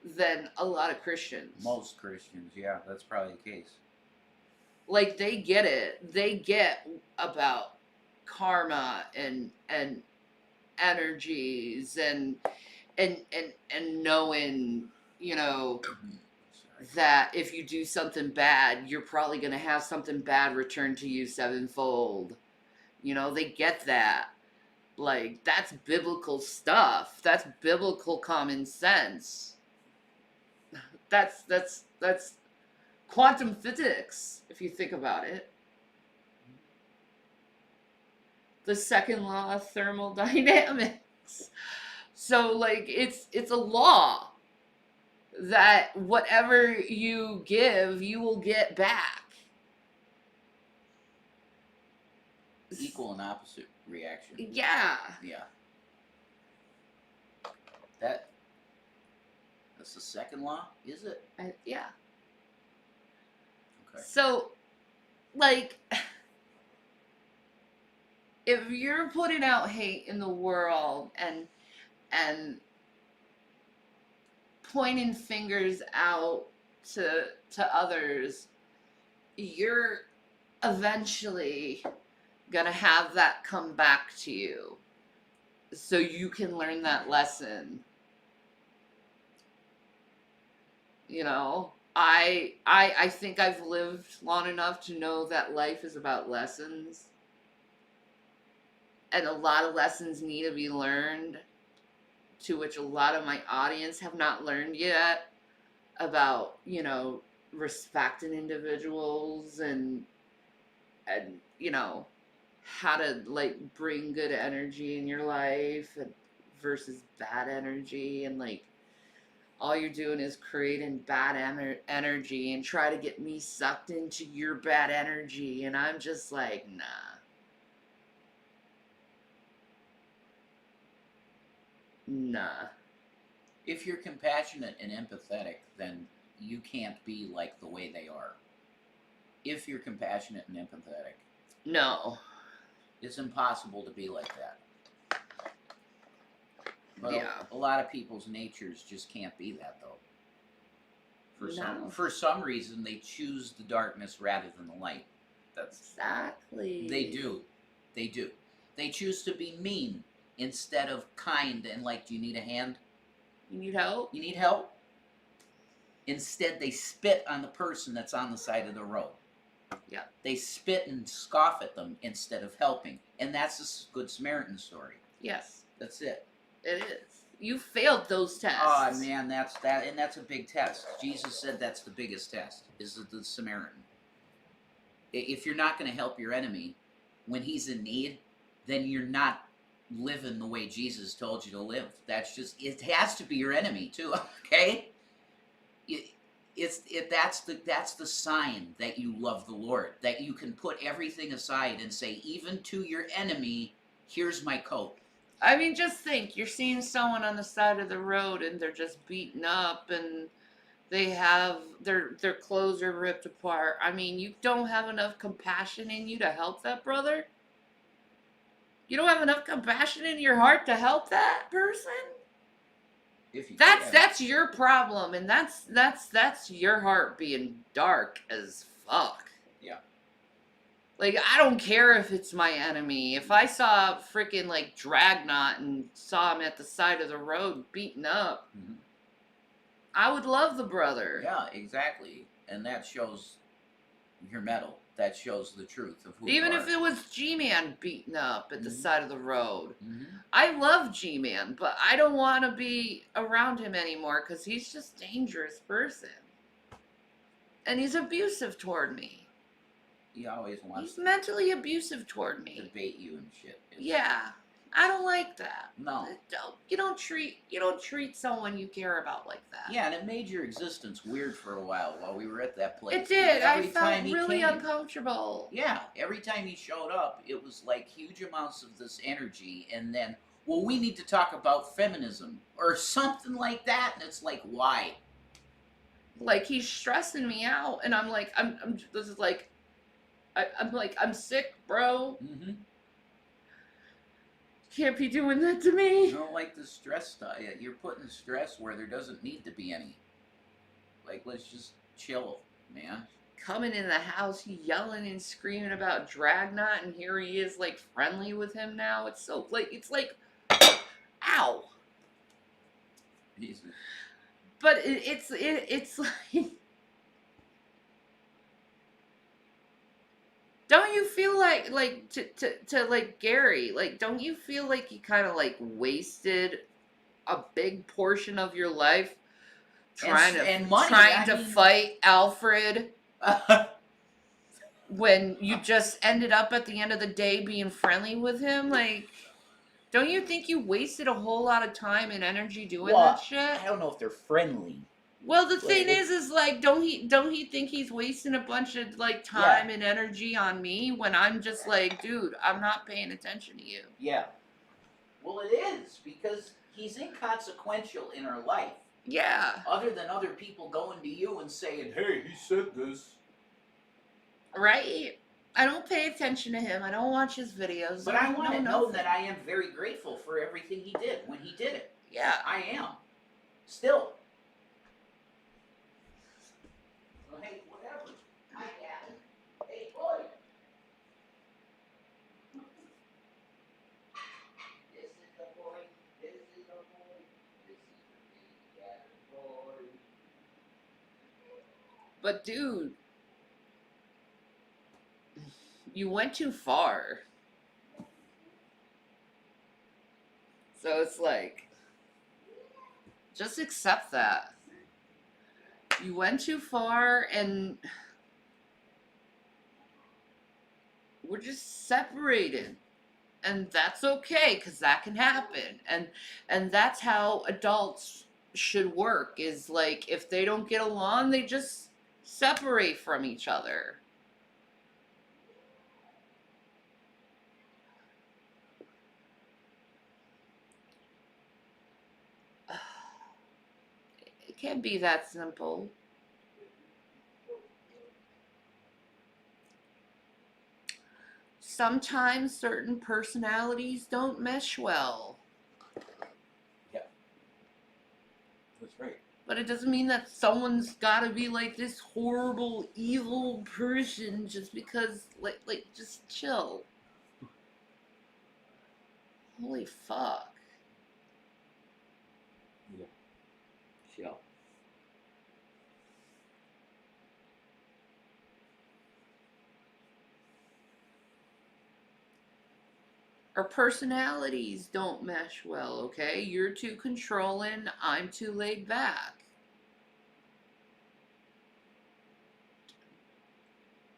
than a lot of Christians. Most Christians, yeah, that's probably the case. Like, they get it. They get about karma and energies and knowing, you know, that if you do something bad, you're probably going to have something bad returned to you sevenfold. You know, they get that. Like, that's biblical stuff. That's biblical common sense. That's quantum physics, if you think about it. The second law of thermodynamics. So, like, it's a law that whatever you give, you will get back. Equal and opposite reaction. Yeah. Yeah. That's the second law, is it? Yeah. Okay. So, like, if you're putting out hate in the world and pointing fingers out to others, you're eventually gonna have that come back to you, so you can learn that lesson. You know, I think I've lived long enough to know that life is about lessons, and a lot of lessons need to be learned, to which a lot of my audience have not learned yet, about, you know, respecting individuals and you know, how to like bring good energy in your life versus bad energy, and like all you're doing is creating bad energy and try to get me sucked into your bad energy, and I'm just like, nah. Nah. If you're compassionate and empathetic, then you can't be like the way they are. If you're compassionate and empathetic, No. it's impossible to be like that. But Yeah. a lot of people's natures just can't be that, though. No. For some reason, they choose the darkness rather than the light. Exactly. They do. They choose to be mean instead of kind and like, do you need a hand? You need help? You need help? Instead, they spit on the person that's on the side of the road. Yeah. They spit and scoff at them instead of helping. And that's a Good Samaritan story. Yes. That's it. It is. You failed those tests. Oh man, that's a big test. Jesus said that's the biggest test. Is the Samaritan. If you're not going to help your enemy when he's in need, then you're not living the way Jesus told you to live. That's just, it has to be your enemy too. Okay, that's the sign that you love the Lord. That you can put everything aside and say, even to your enemy, here's my coat. I mean, just think, you're seeing someone on the side of the road and they're just beaten up and they have their clothes are ripped apart. I mean, you don't have enough compassion in you to help that brother? You don't have enough compassion in your heart to help that person? If you That's can. your problem, and that's your heart being dark as fuck. Yeah. Like, I don't care if it's my enemy. If I saw freaking like Dragnot and saw him at the side of the road beaten up, Mhm. I would love the brother. Yeah, exactly. And that shows your metal. That shows the truth of who Even you are. if it was G-Man beaten up at the Mhm. side of the road. Mhm. I love G-Man, but I don't want to be around him anymore because he's just a dangerous person. And he's abusive toward me. He always wants He's mentally abusive toward to me. bait you and shit. Yeah, I don't like that. No. You don't treat someone you care about like that. Yeah, and it made your existence weird for a while we were at that place. It did. I Every felt time he really came, uncomfortable. yeah, every time he showed up, it was like huge amounts of this energy, and then, well, we need to talk about feminism or something like that, and it's like, why? Like, he's stressing me out, and I'm like, this is like, I'm like, I'm sick, bro. Mm-hmm. Can't be doing that to me. You don't like the stress stuff. You're putting stress where there doesn't need to be any. Like, let's just chill, man. Coming in the house, yelling and screaming about Dragnot, and here he is, like, friendly with him now. It's so, like, ow. Jesus. But it's like, don't you feel like to like Gary, like, don't you feel like you kind of like wasted a big portion of your life trying And money, to fight Alfred when you just ended up at the end of the day being friendly with him? Like, don't you think you wasted a whole lot of time and energy doing that shit? I don't know if they're friendly. Well, the thing is like, don't he think he's wasting a bunch of like time and energy on me when I'm just like, dude, I'm not paying attention to you. Yeah. Well, it is because he's inconsequential in our life. Yeah. Other than other people going to you and saying, "Hey, he said this." Right. I don't pay attention to him. I don't watch his videos. But I want to know that I am very grateful for everything he did when he did it. Yeah. I am. Still. Hey, whatever. I got it. Hey, boy. This is the boy. This is the boy. This is the boy. But dude, you went too far. So it's like, just accept that. You went too far, and we're just separated. And that's okay, because that can happen. And that's how adults should work, is like, if they don't get along, they just separate from each other. It can't be that simple. Sometimes certain personalities don't mesh well. Yeah. That's right. But it doesn't mean that someone's gotta be like this horrible, evil person just because, like, just chill. Holy fuck. Yeah. Chill. Our personalities don't mesh well, okay? You're too controlling, I'm too laid back.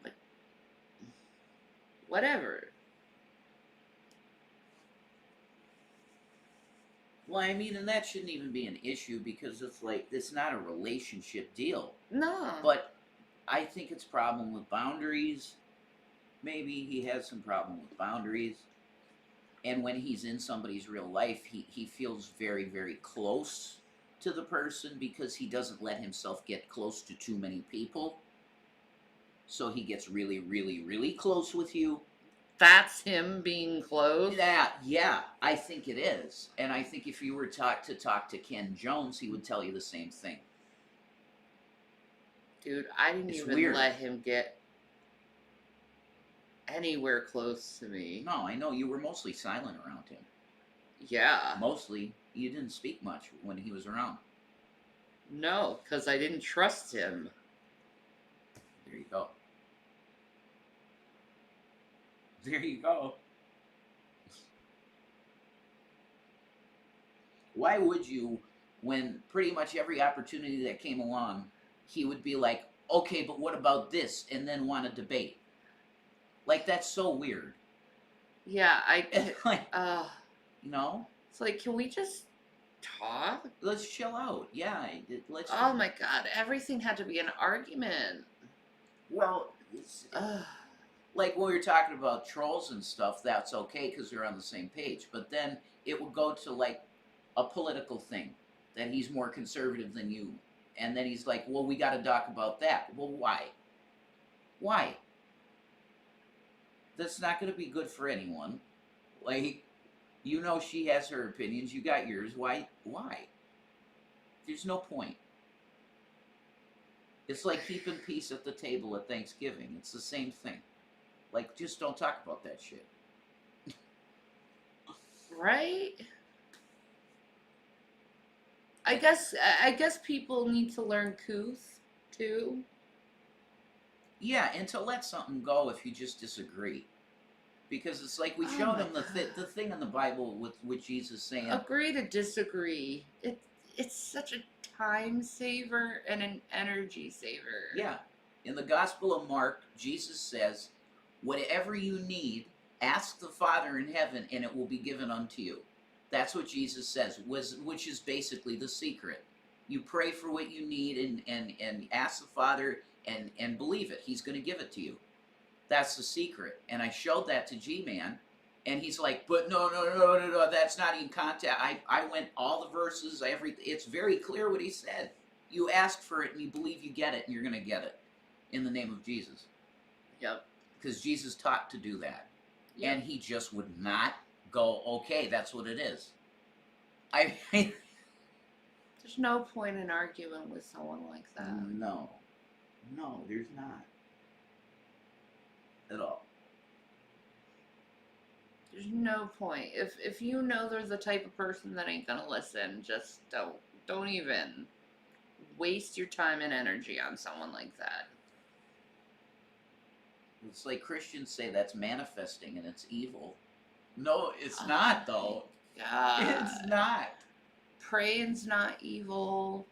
Like, whatever. Well, I mean, and that shouldn't even be an issue because it's like it's not a relationship deal. No. But I think it's problem with boundaries. Maybe he has some problem with boundaries. And when he's in somebody's real life, he feels very, very close to the person because he doesn't let himself get close to too many people. So he gets really, really, really close with you. That's him being close. Yeah, I think it is. And I think if you were to talk to Ken Jones, he would tell you the same thing. Dude, I didn't It's even weird. let him get anywhere close to me. No, I know you were mostly silent around him. Yeah. Mostly, you didn't speak much when he was around. No, because I didn't trust him. There you go. There you go. Why would you, when pretty much every opportunity that came along, he would be like, okay, but what about this? And then want to debate. Like, that's so weird. Yeah, It's like, you know, it's like, can we just talk? let's chill out. Yeah, let's. Oh my god, everything had to be an argument. Well, it's, Ugh. like when we were talking about trolls and stuff, that's okay because we're on the same page. But then it would go to like a political thing that he's more conservative than you, and then he's like, "Well, we got to talk about that." Well, why? Why? That's not going to be good for anyone. Like, you know, she has her opinions. You got yours. Why? Why? There's no point. It's like keeping peace at the table at Thanksgiving. It's the same thing. Like, just don't talk about that shit. Right? I guess people need to learn couth too. Yeah, and to let something go if you just disagree. Because it's like we Oh showed my him the thing in the Bible with Jesus saying, Agree to disagree. It's such a time saver and an energy saver. yeah, in the Gospel of Mark, Jesus says, whatever you need, ask the Father in heaven and it will be given unto you. That's what Jesus says, which is basically the secret. You pray for what you need and ask the Father and believe it. He's going to give it to you. That's the secret. And I showed that to G-Man, and he's like, but no, that's not in context. I went all the verses, it's very clear what he said. You ask for it and you believe you get it, and you're going to get it in the name of Jesus. Yep. Because Jesus taught to do that. Yep. And he just would not go, okay, that's what it is. I mean, There's no point in arguing with someone like that. no, there's not. At all. There's no point. If you know they're the type of person that ain't gonna listen, just don't even waste your time and energy on someone like that. It's like Christians say that's manifesting and it's evil. No, it's Oh not though. God. It's not. Praying's not evil.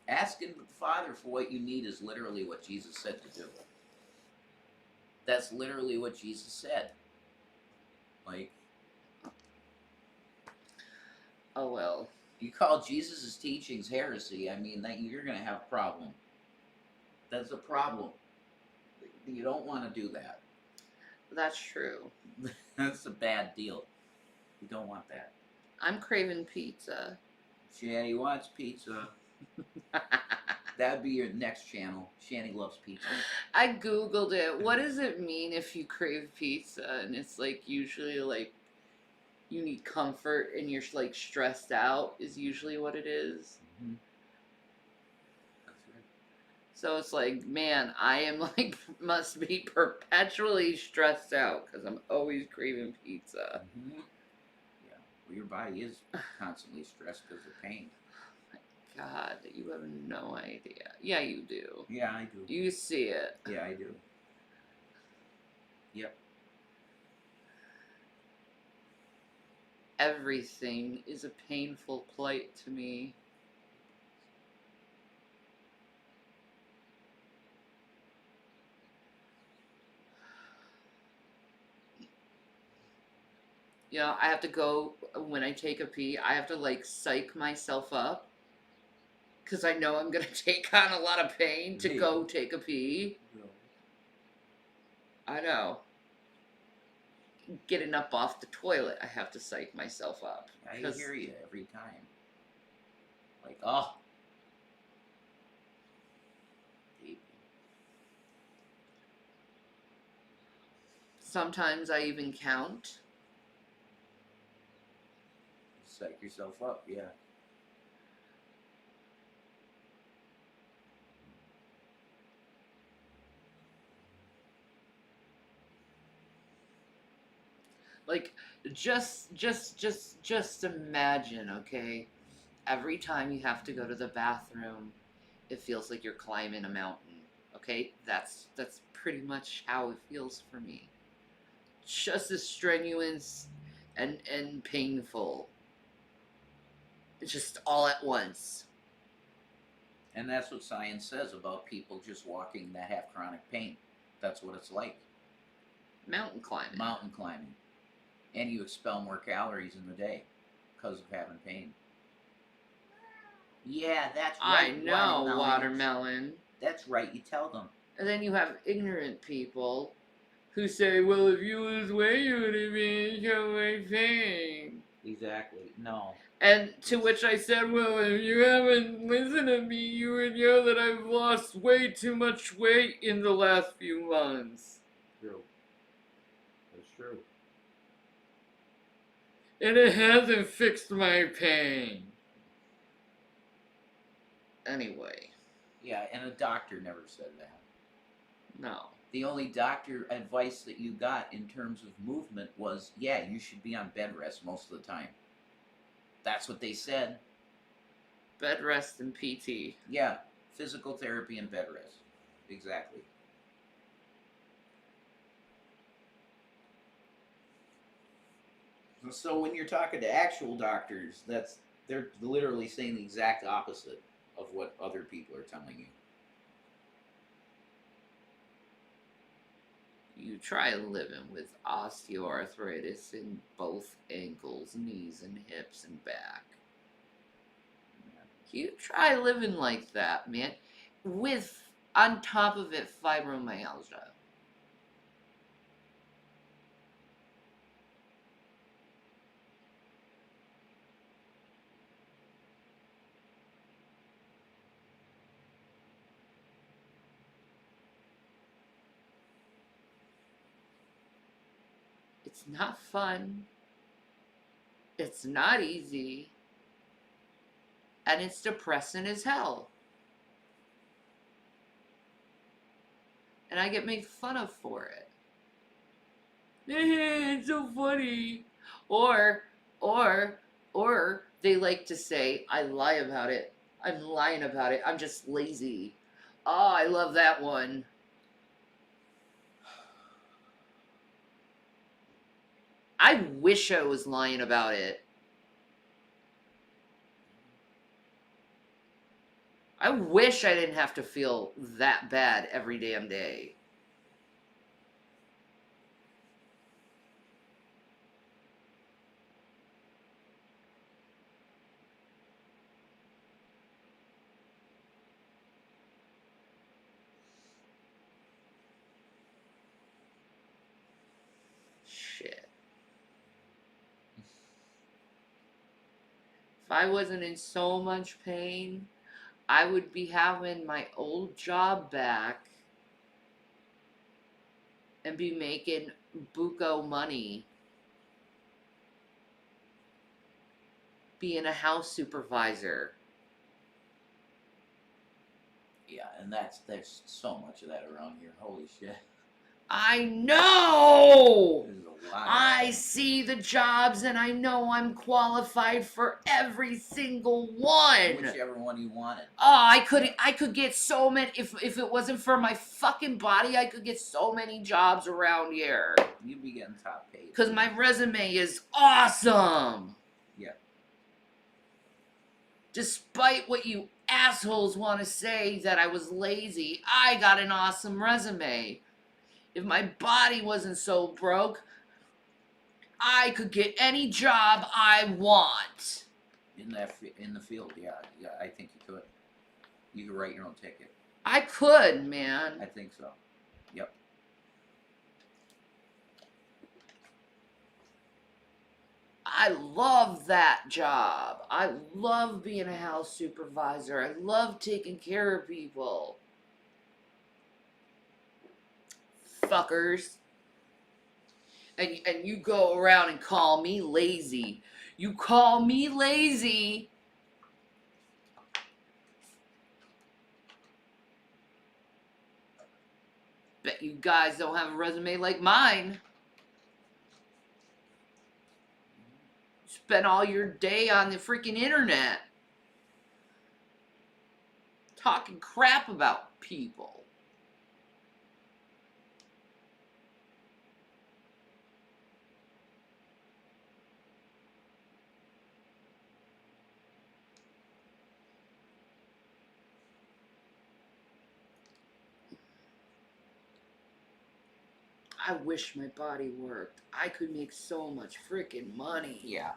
Asking the Father for what you need is literally what Jesus said to do. That's literally what Jesus said. Like, Oh well. you call Jesus' teachings heresy, I mean, that you're going to have a problem. That's a problem. You don't want to do that. That's true. That's a bad deal. You don't want that. I'm craving pizza. Shanny wants pizza. That'd be your next channel. Shanny loves pizza. I googled it. What does it mean if you crave pizza? And it's like usually like you need comfort and you're like stressed out is usually what it is. Mm-hmm. That's right. So it's like, man, I am like must be perpetually stressed out because I'm always craving pizza. Mm-hmm. Yeah. Well, your body is constantly stressed because of pain. God, you have no idea. Yeah, you do. Yeah, I do. You see it. Yeah, I do. Yep. Everything is a painful plight to me. You know, I have to go when I take a pee, I have to like psych myself up because I know I'm going to take on a lot of pain to go take a pee. I know. Getting up off the toilet, I have to psych myself up. I 'cause hear you every time. Like, oh. Sometimes I even count. Psych yourself up, yeah. Like, just imagine, okay? Every time you have to go to the bathroom, it feels like you're climbing a mountain. Okay, that's pretty much how it feels for me. Just as strenuous and painful. It's just all at once. And that's what science says about people just walking that have chronic pain. That's what it's like. Mountain climbing. Mountain climbing. And you expel more calories in the day because of having pain. Yeah, that's right. I know, watermelon. That's right, you tell them. And then you have ignorant people who say, well, if you lose weight, you would have been so much pain. Exactly. No. And to which I said, well, if you haven't listened to me, you would know that I've lost way too much weight in the last few months. True. That's true. And it hasn't fixed my pain. Anyway. Yeah, and a doctor never said that. No. The only doctor advice that you got in terms of movement was, yeah, you should be on bed rest most of the time. That's what they said. Bed rest and PT. Yeah, physical therapy and bed rest. Exactly. So when you're talking to actual doctors, they're literally saying the exact opposite of what other people are telling you. You try living with osteoarthritis in both ankles, knees, and hips and back. You try living like that, man. With, on top of it, fibromyalgia. It's not fun. It's not easy. And it's depressing as hell. And I get made fun of for it. It's so funny. Or they like to say, I lie about it. I'm lying about it. I'm just lazy. Oh, I love that one. I wish I was lying about it. I wish I didn't have to feel that bad every damn day. Shit. If I wasn't in so much pain, I would be having my old job back and be making buco money being a house supervisor. Yeah, and there's so much of that around here. Holy shit. I know! There's a lot of I them. see the jobs and I know I'm qualified for every single one. Whichever one you wanted. Oh, I could get so many if it wasn't for my fucking body, I could get so many jobs around here. You'd be getting top paid. Cuz my resume is awesome. Yeah. Despite what you assholes want to say that I was lazy, I got an awesome resume. If my body wasn't so broke, I could get any job I want. In the field, yeah, I think you could. You could write your own ticket. I could, man. I think so. Yep. I love that job. I love being a house supervisor. I love taking care of people. Fuckers. And you go around and call me lazy. You call me lazy. Bet you guys don't have a resume like mine. Spend all your day on the freaking internet. Talking crap about people. I wish my body worked. I could make so much freaking money. Yeah.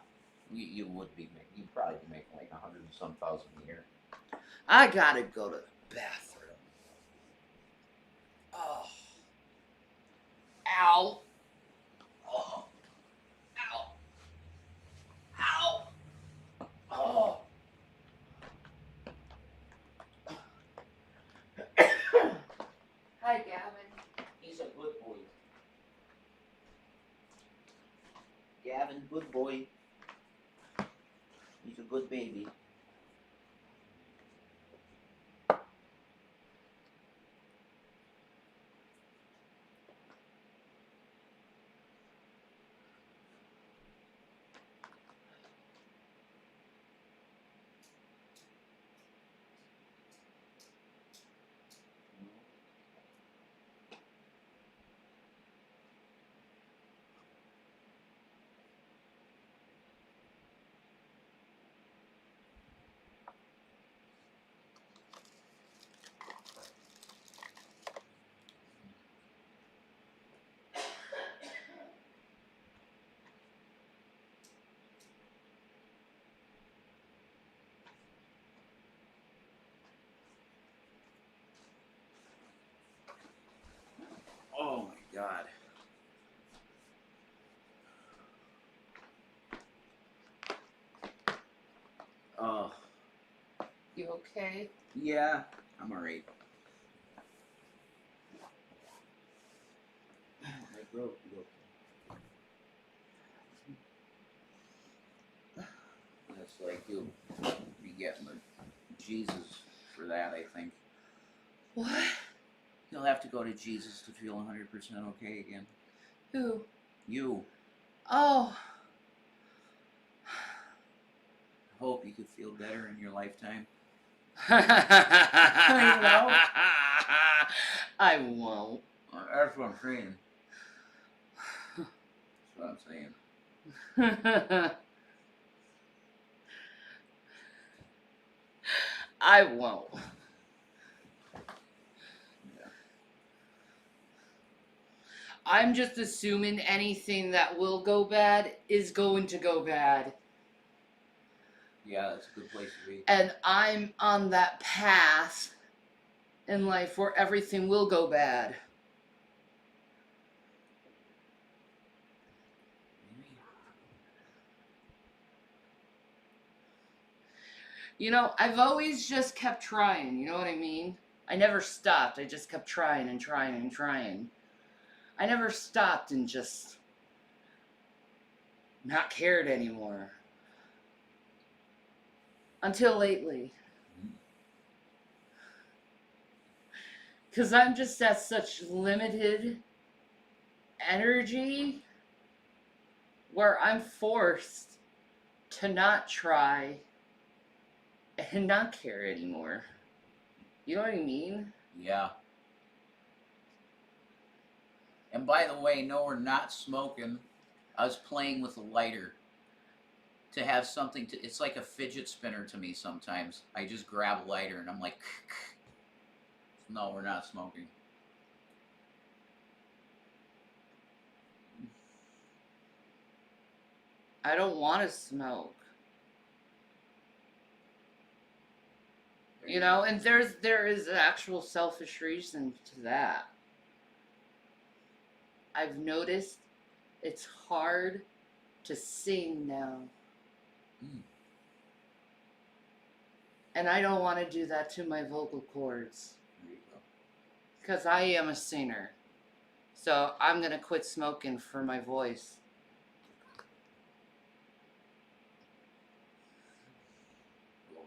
You would be making. You'd probably be making like 100 and some thousand a year. I gotta go to the bathroom. Oh. Ow. Oh. Ow. Ow. Oh. Hi, Gavin. He's a good boy. Gavin, good boy. He's a good baby. Oh my God. Oh. You okay? Yeah, I'm alright. My throat is okay. That's like you'll be getting the Jesus for that, I think. What? You'll have to go to Jesus to feel 100% okay again. Who? You. Oh. Hope you could feel better in your lifetime. I won't. That's what I'm saying. That's what I'm saying. I won't. Yeah. I'm just assuming anything that will go bad is going to go bad. Yeah, that's a good place to be. And I'm on that path in life where everything will go bad. You know, I've always just kept trying, you know what I mean? I never stopped. I just kept trying and trying and trying. I never stopped and just not cared anymore. Until lately. Because I'm just at such limited energy where I'm forced to not try and not care anymore. You know what I mean? Yeah. And by the way, no, we're not smoking. I was playing with a lighter to have something to. It's like a fidget spinner to me sometimes. I just grab a lighter and I'm like, no, we're not smoking. I don't want to smoke. There You you know, go. and there is an actual selfish reason to that. I've noticed it's hard to sing now. Mm. And I don't want to do that to my vocal cords. There you go. Because I am a singer. So I'm going to quit smoking for my voice. Cool.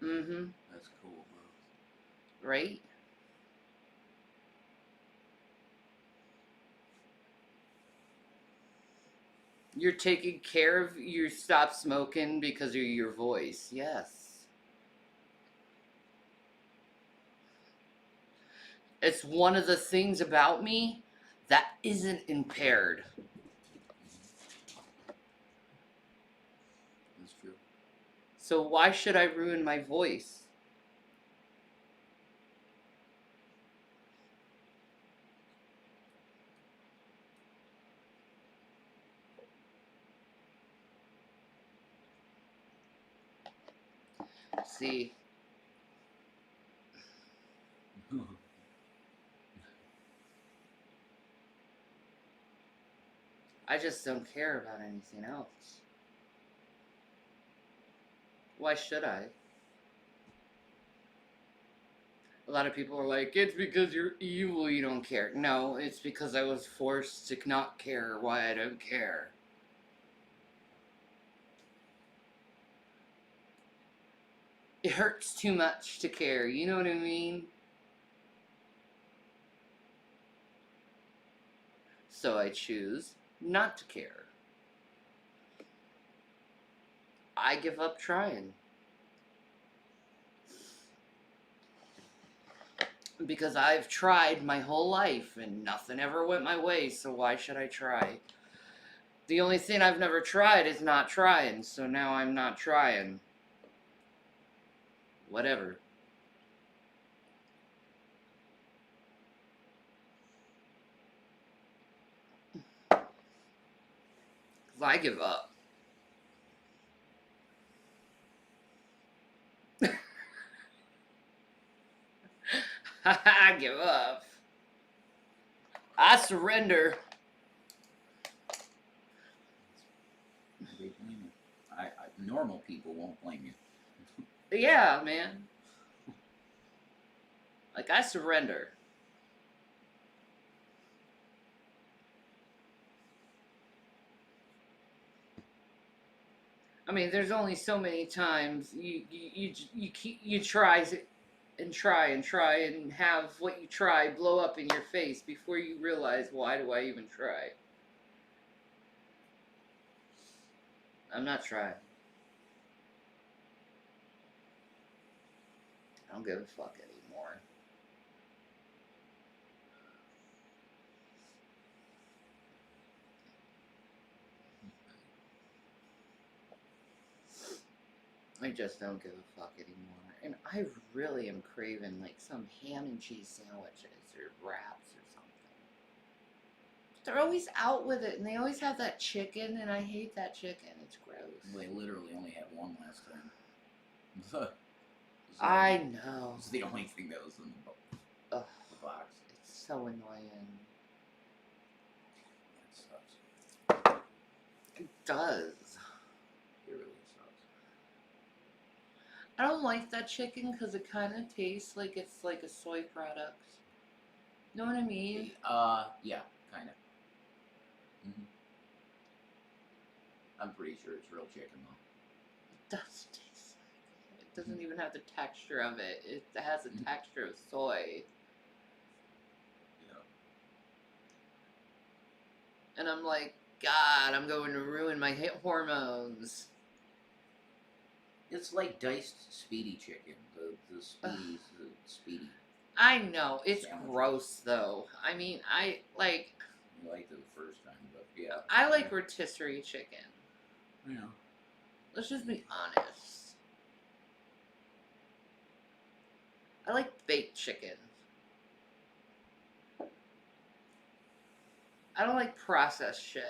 Mm-hmm. That's cool, bro. Right? You're taking care of, you stop smoking because of your voice. Yes. It's one of the things about me that isn't impaired. That's true. So why should I ruin my voice? See, I just don't care about anything else. Why should I? A lot of people are like, it's because you're evil, you don't care. No, it's because I was forced to not care why I don't care. It hurts too much to care, you know what I mean? So I choose not to care. I give up trying. Because I've tried my whole life and nothing ever went my way, so why should I try? The only thing I've never tried is not trying, so now I'm not trying. Whatever. 'Cause I give up. I give up. I surrender. They blame you. Normal people won't blame you. Yeah, man. Like, I surrender. I mean, there's only so many times you try and try and have what you try blow up in your face before you realize, why do I even try? I'm not trying. I don't give a fuck anymore. I just don't give a fuck anymore. And I really am craving like some ham and cheese sandwiches or wraps or something. They're always out with it, and they always have that chicken, and I hate that chicken. It's gross. They literally only had one last time. I know. It's the only thing that was in Ugh, the box. it's so annoying. That sucks. It does. It really sucks. I don't like that chicken because it kind of tastes like it's like a soy product. You know what I mean? Yeah, kind of. Mm-hmm. I'm pretty sure it's real chicken though. It does taste like it. It doesn't even have the texture of it. It has the texture of soy. Yeah. And I'm like, God, I'm going to ruin my hormones. It's like diced speedy chicken. The speedies, the speedy. I know it's Sandwiches. gross though. I mean, I like You liked it the first time, but yeah. I like rotisserie chicken. Yeah. Let's just be honest. I like baked chicken. I don't like processed shit.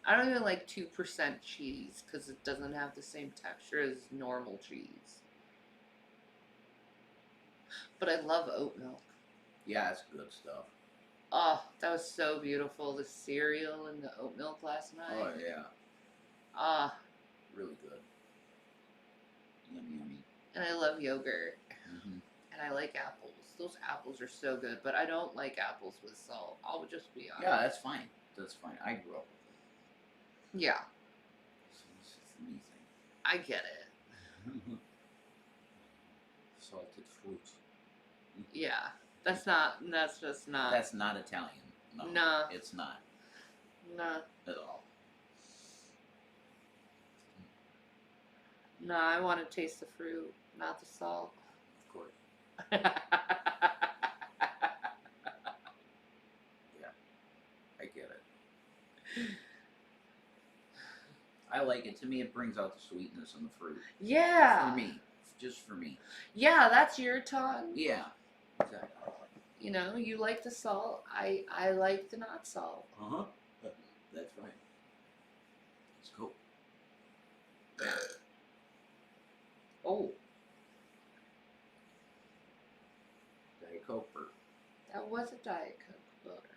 I don't even like 2% cheese because it doesn't have the same texture as normal cheese. But I love oat milk. Yeah, it's good stuff. Oh, that was so beautiful. The cereal and the oat milk last night. Oh yeah, Ah, really good. Yummy, yummy. and I love yogurt. Mm-hmm. And I like apples. Those apples are so good, but I don't like apples with salt. I'll just be honest. Yeah, that's fine. That's fine. I grew up with it. Yeah, So it's just me thing. I get it. Salted fruits. Yeah, that's just not. That's not Italian. No, Nah. it's not Nah, at all. nah, I want to taste the fruit, not the salt. Of course. I get it. I like it. To me, it brings out the sweetness in the fruit. Yeah. For me. Just for me. Yeah, that's your tongue. Yeah. Exactly. You know, you like the salt. I like the not salt. Uh-huh. That's right. Let's go. Oh, Diet Coke or that was a Diet Coke butter.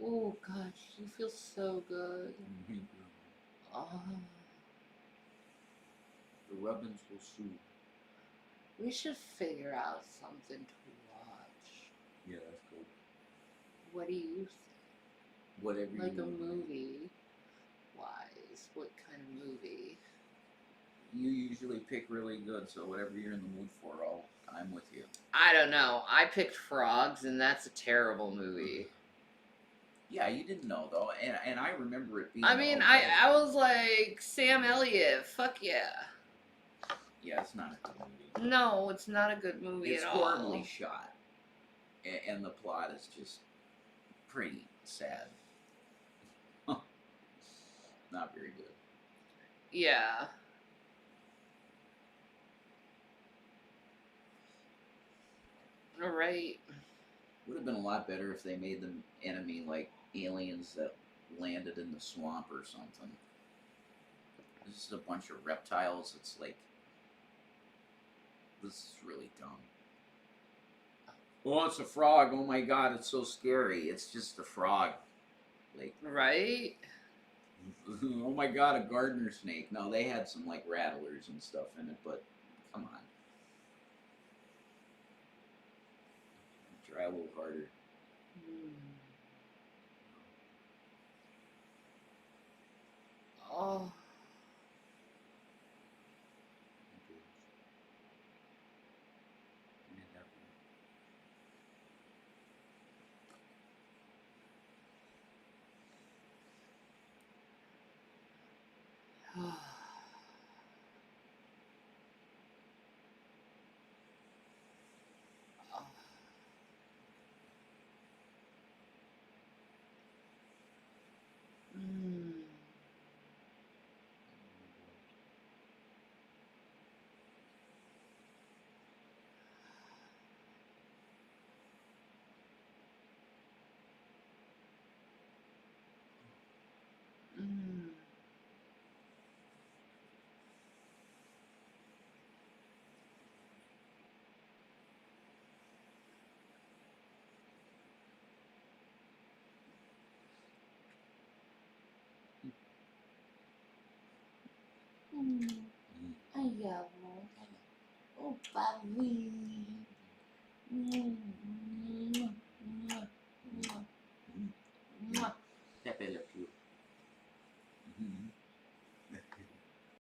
Oh gosh, you feel so good. Oh, The rubbins will soothe. we should figure out something to watch. Yeah, that's cool. What do you think? Whatever Like you a want. movie wise, what kind of movie? You usually pick really good, so whatever you're in the mood for, I'm with you. I don't know. I picked Frogs, and that's a terrible movie. Yeah, you didn't know though, and I remember it being. I mean, okay. I was like, Sam Elliott, fuck yeah. Yeah, it's not a good movie. No, it's not a good movie It's at all. horribly shot, and the plot is just pretty sad. Not very good. Yeah. All right. Would have been a lot better if they made the enemy like aliens that landed in the swamp or something. This is a bunch of reptiles. It's like, this is really dumb. Oh, it's a frog. Oh my god, it's so scary. It's just a frog. Like, Right? oh my god, a gardener snake. No, they had some like rattlers and stuff in it, but come on. Try a little harder. Oh. Mm. Mm. Ay, amo. Oh, papi. Pepe Le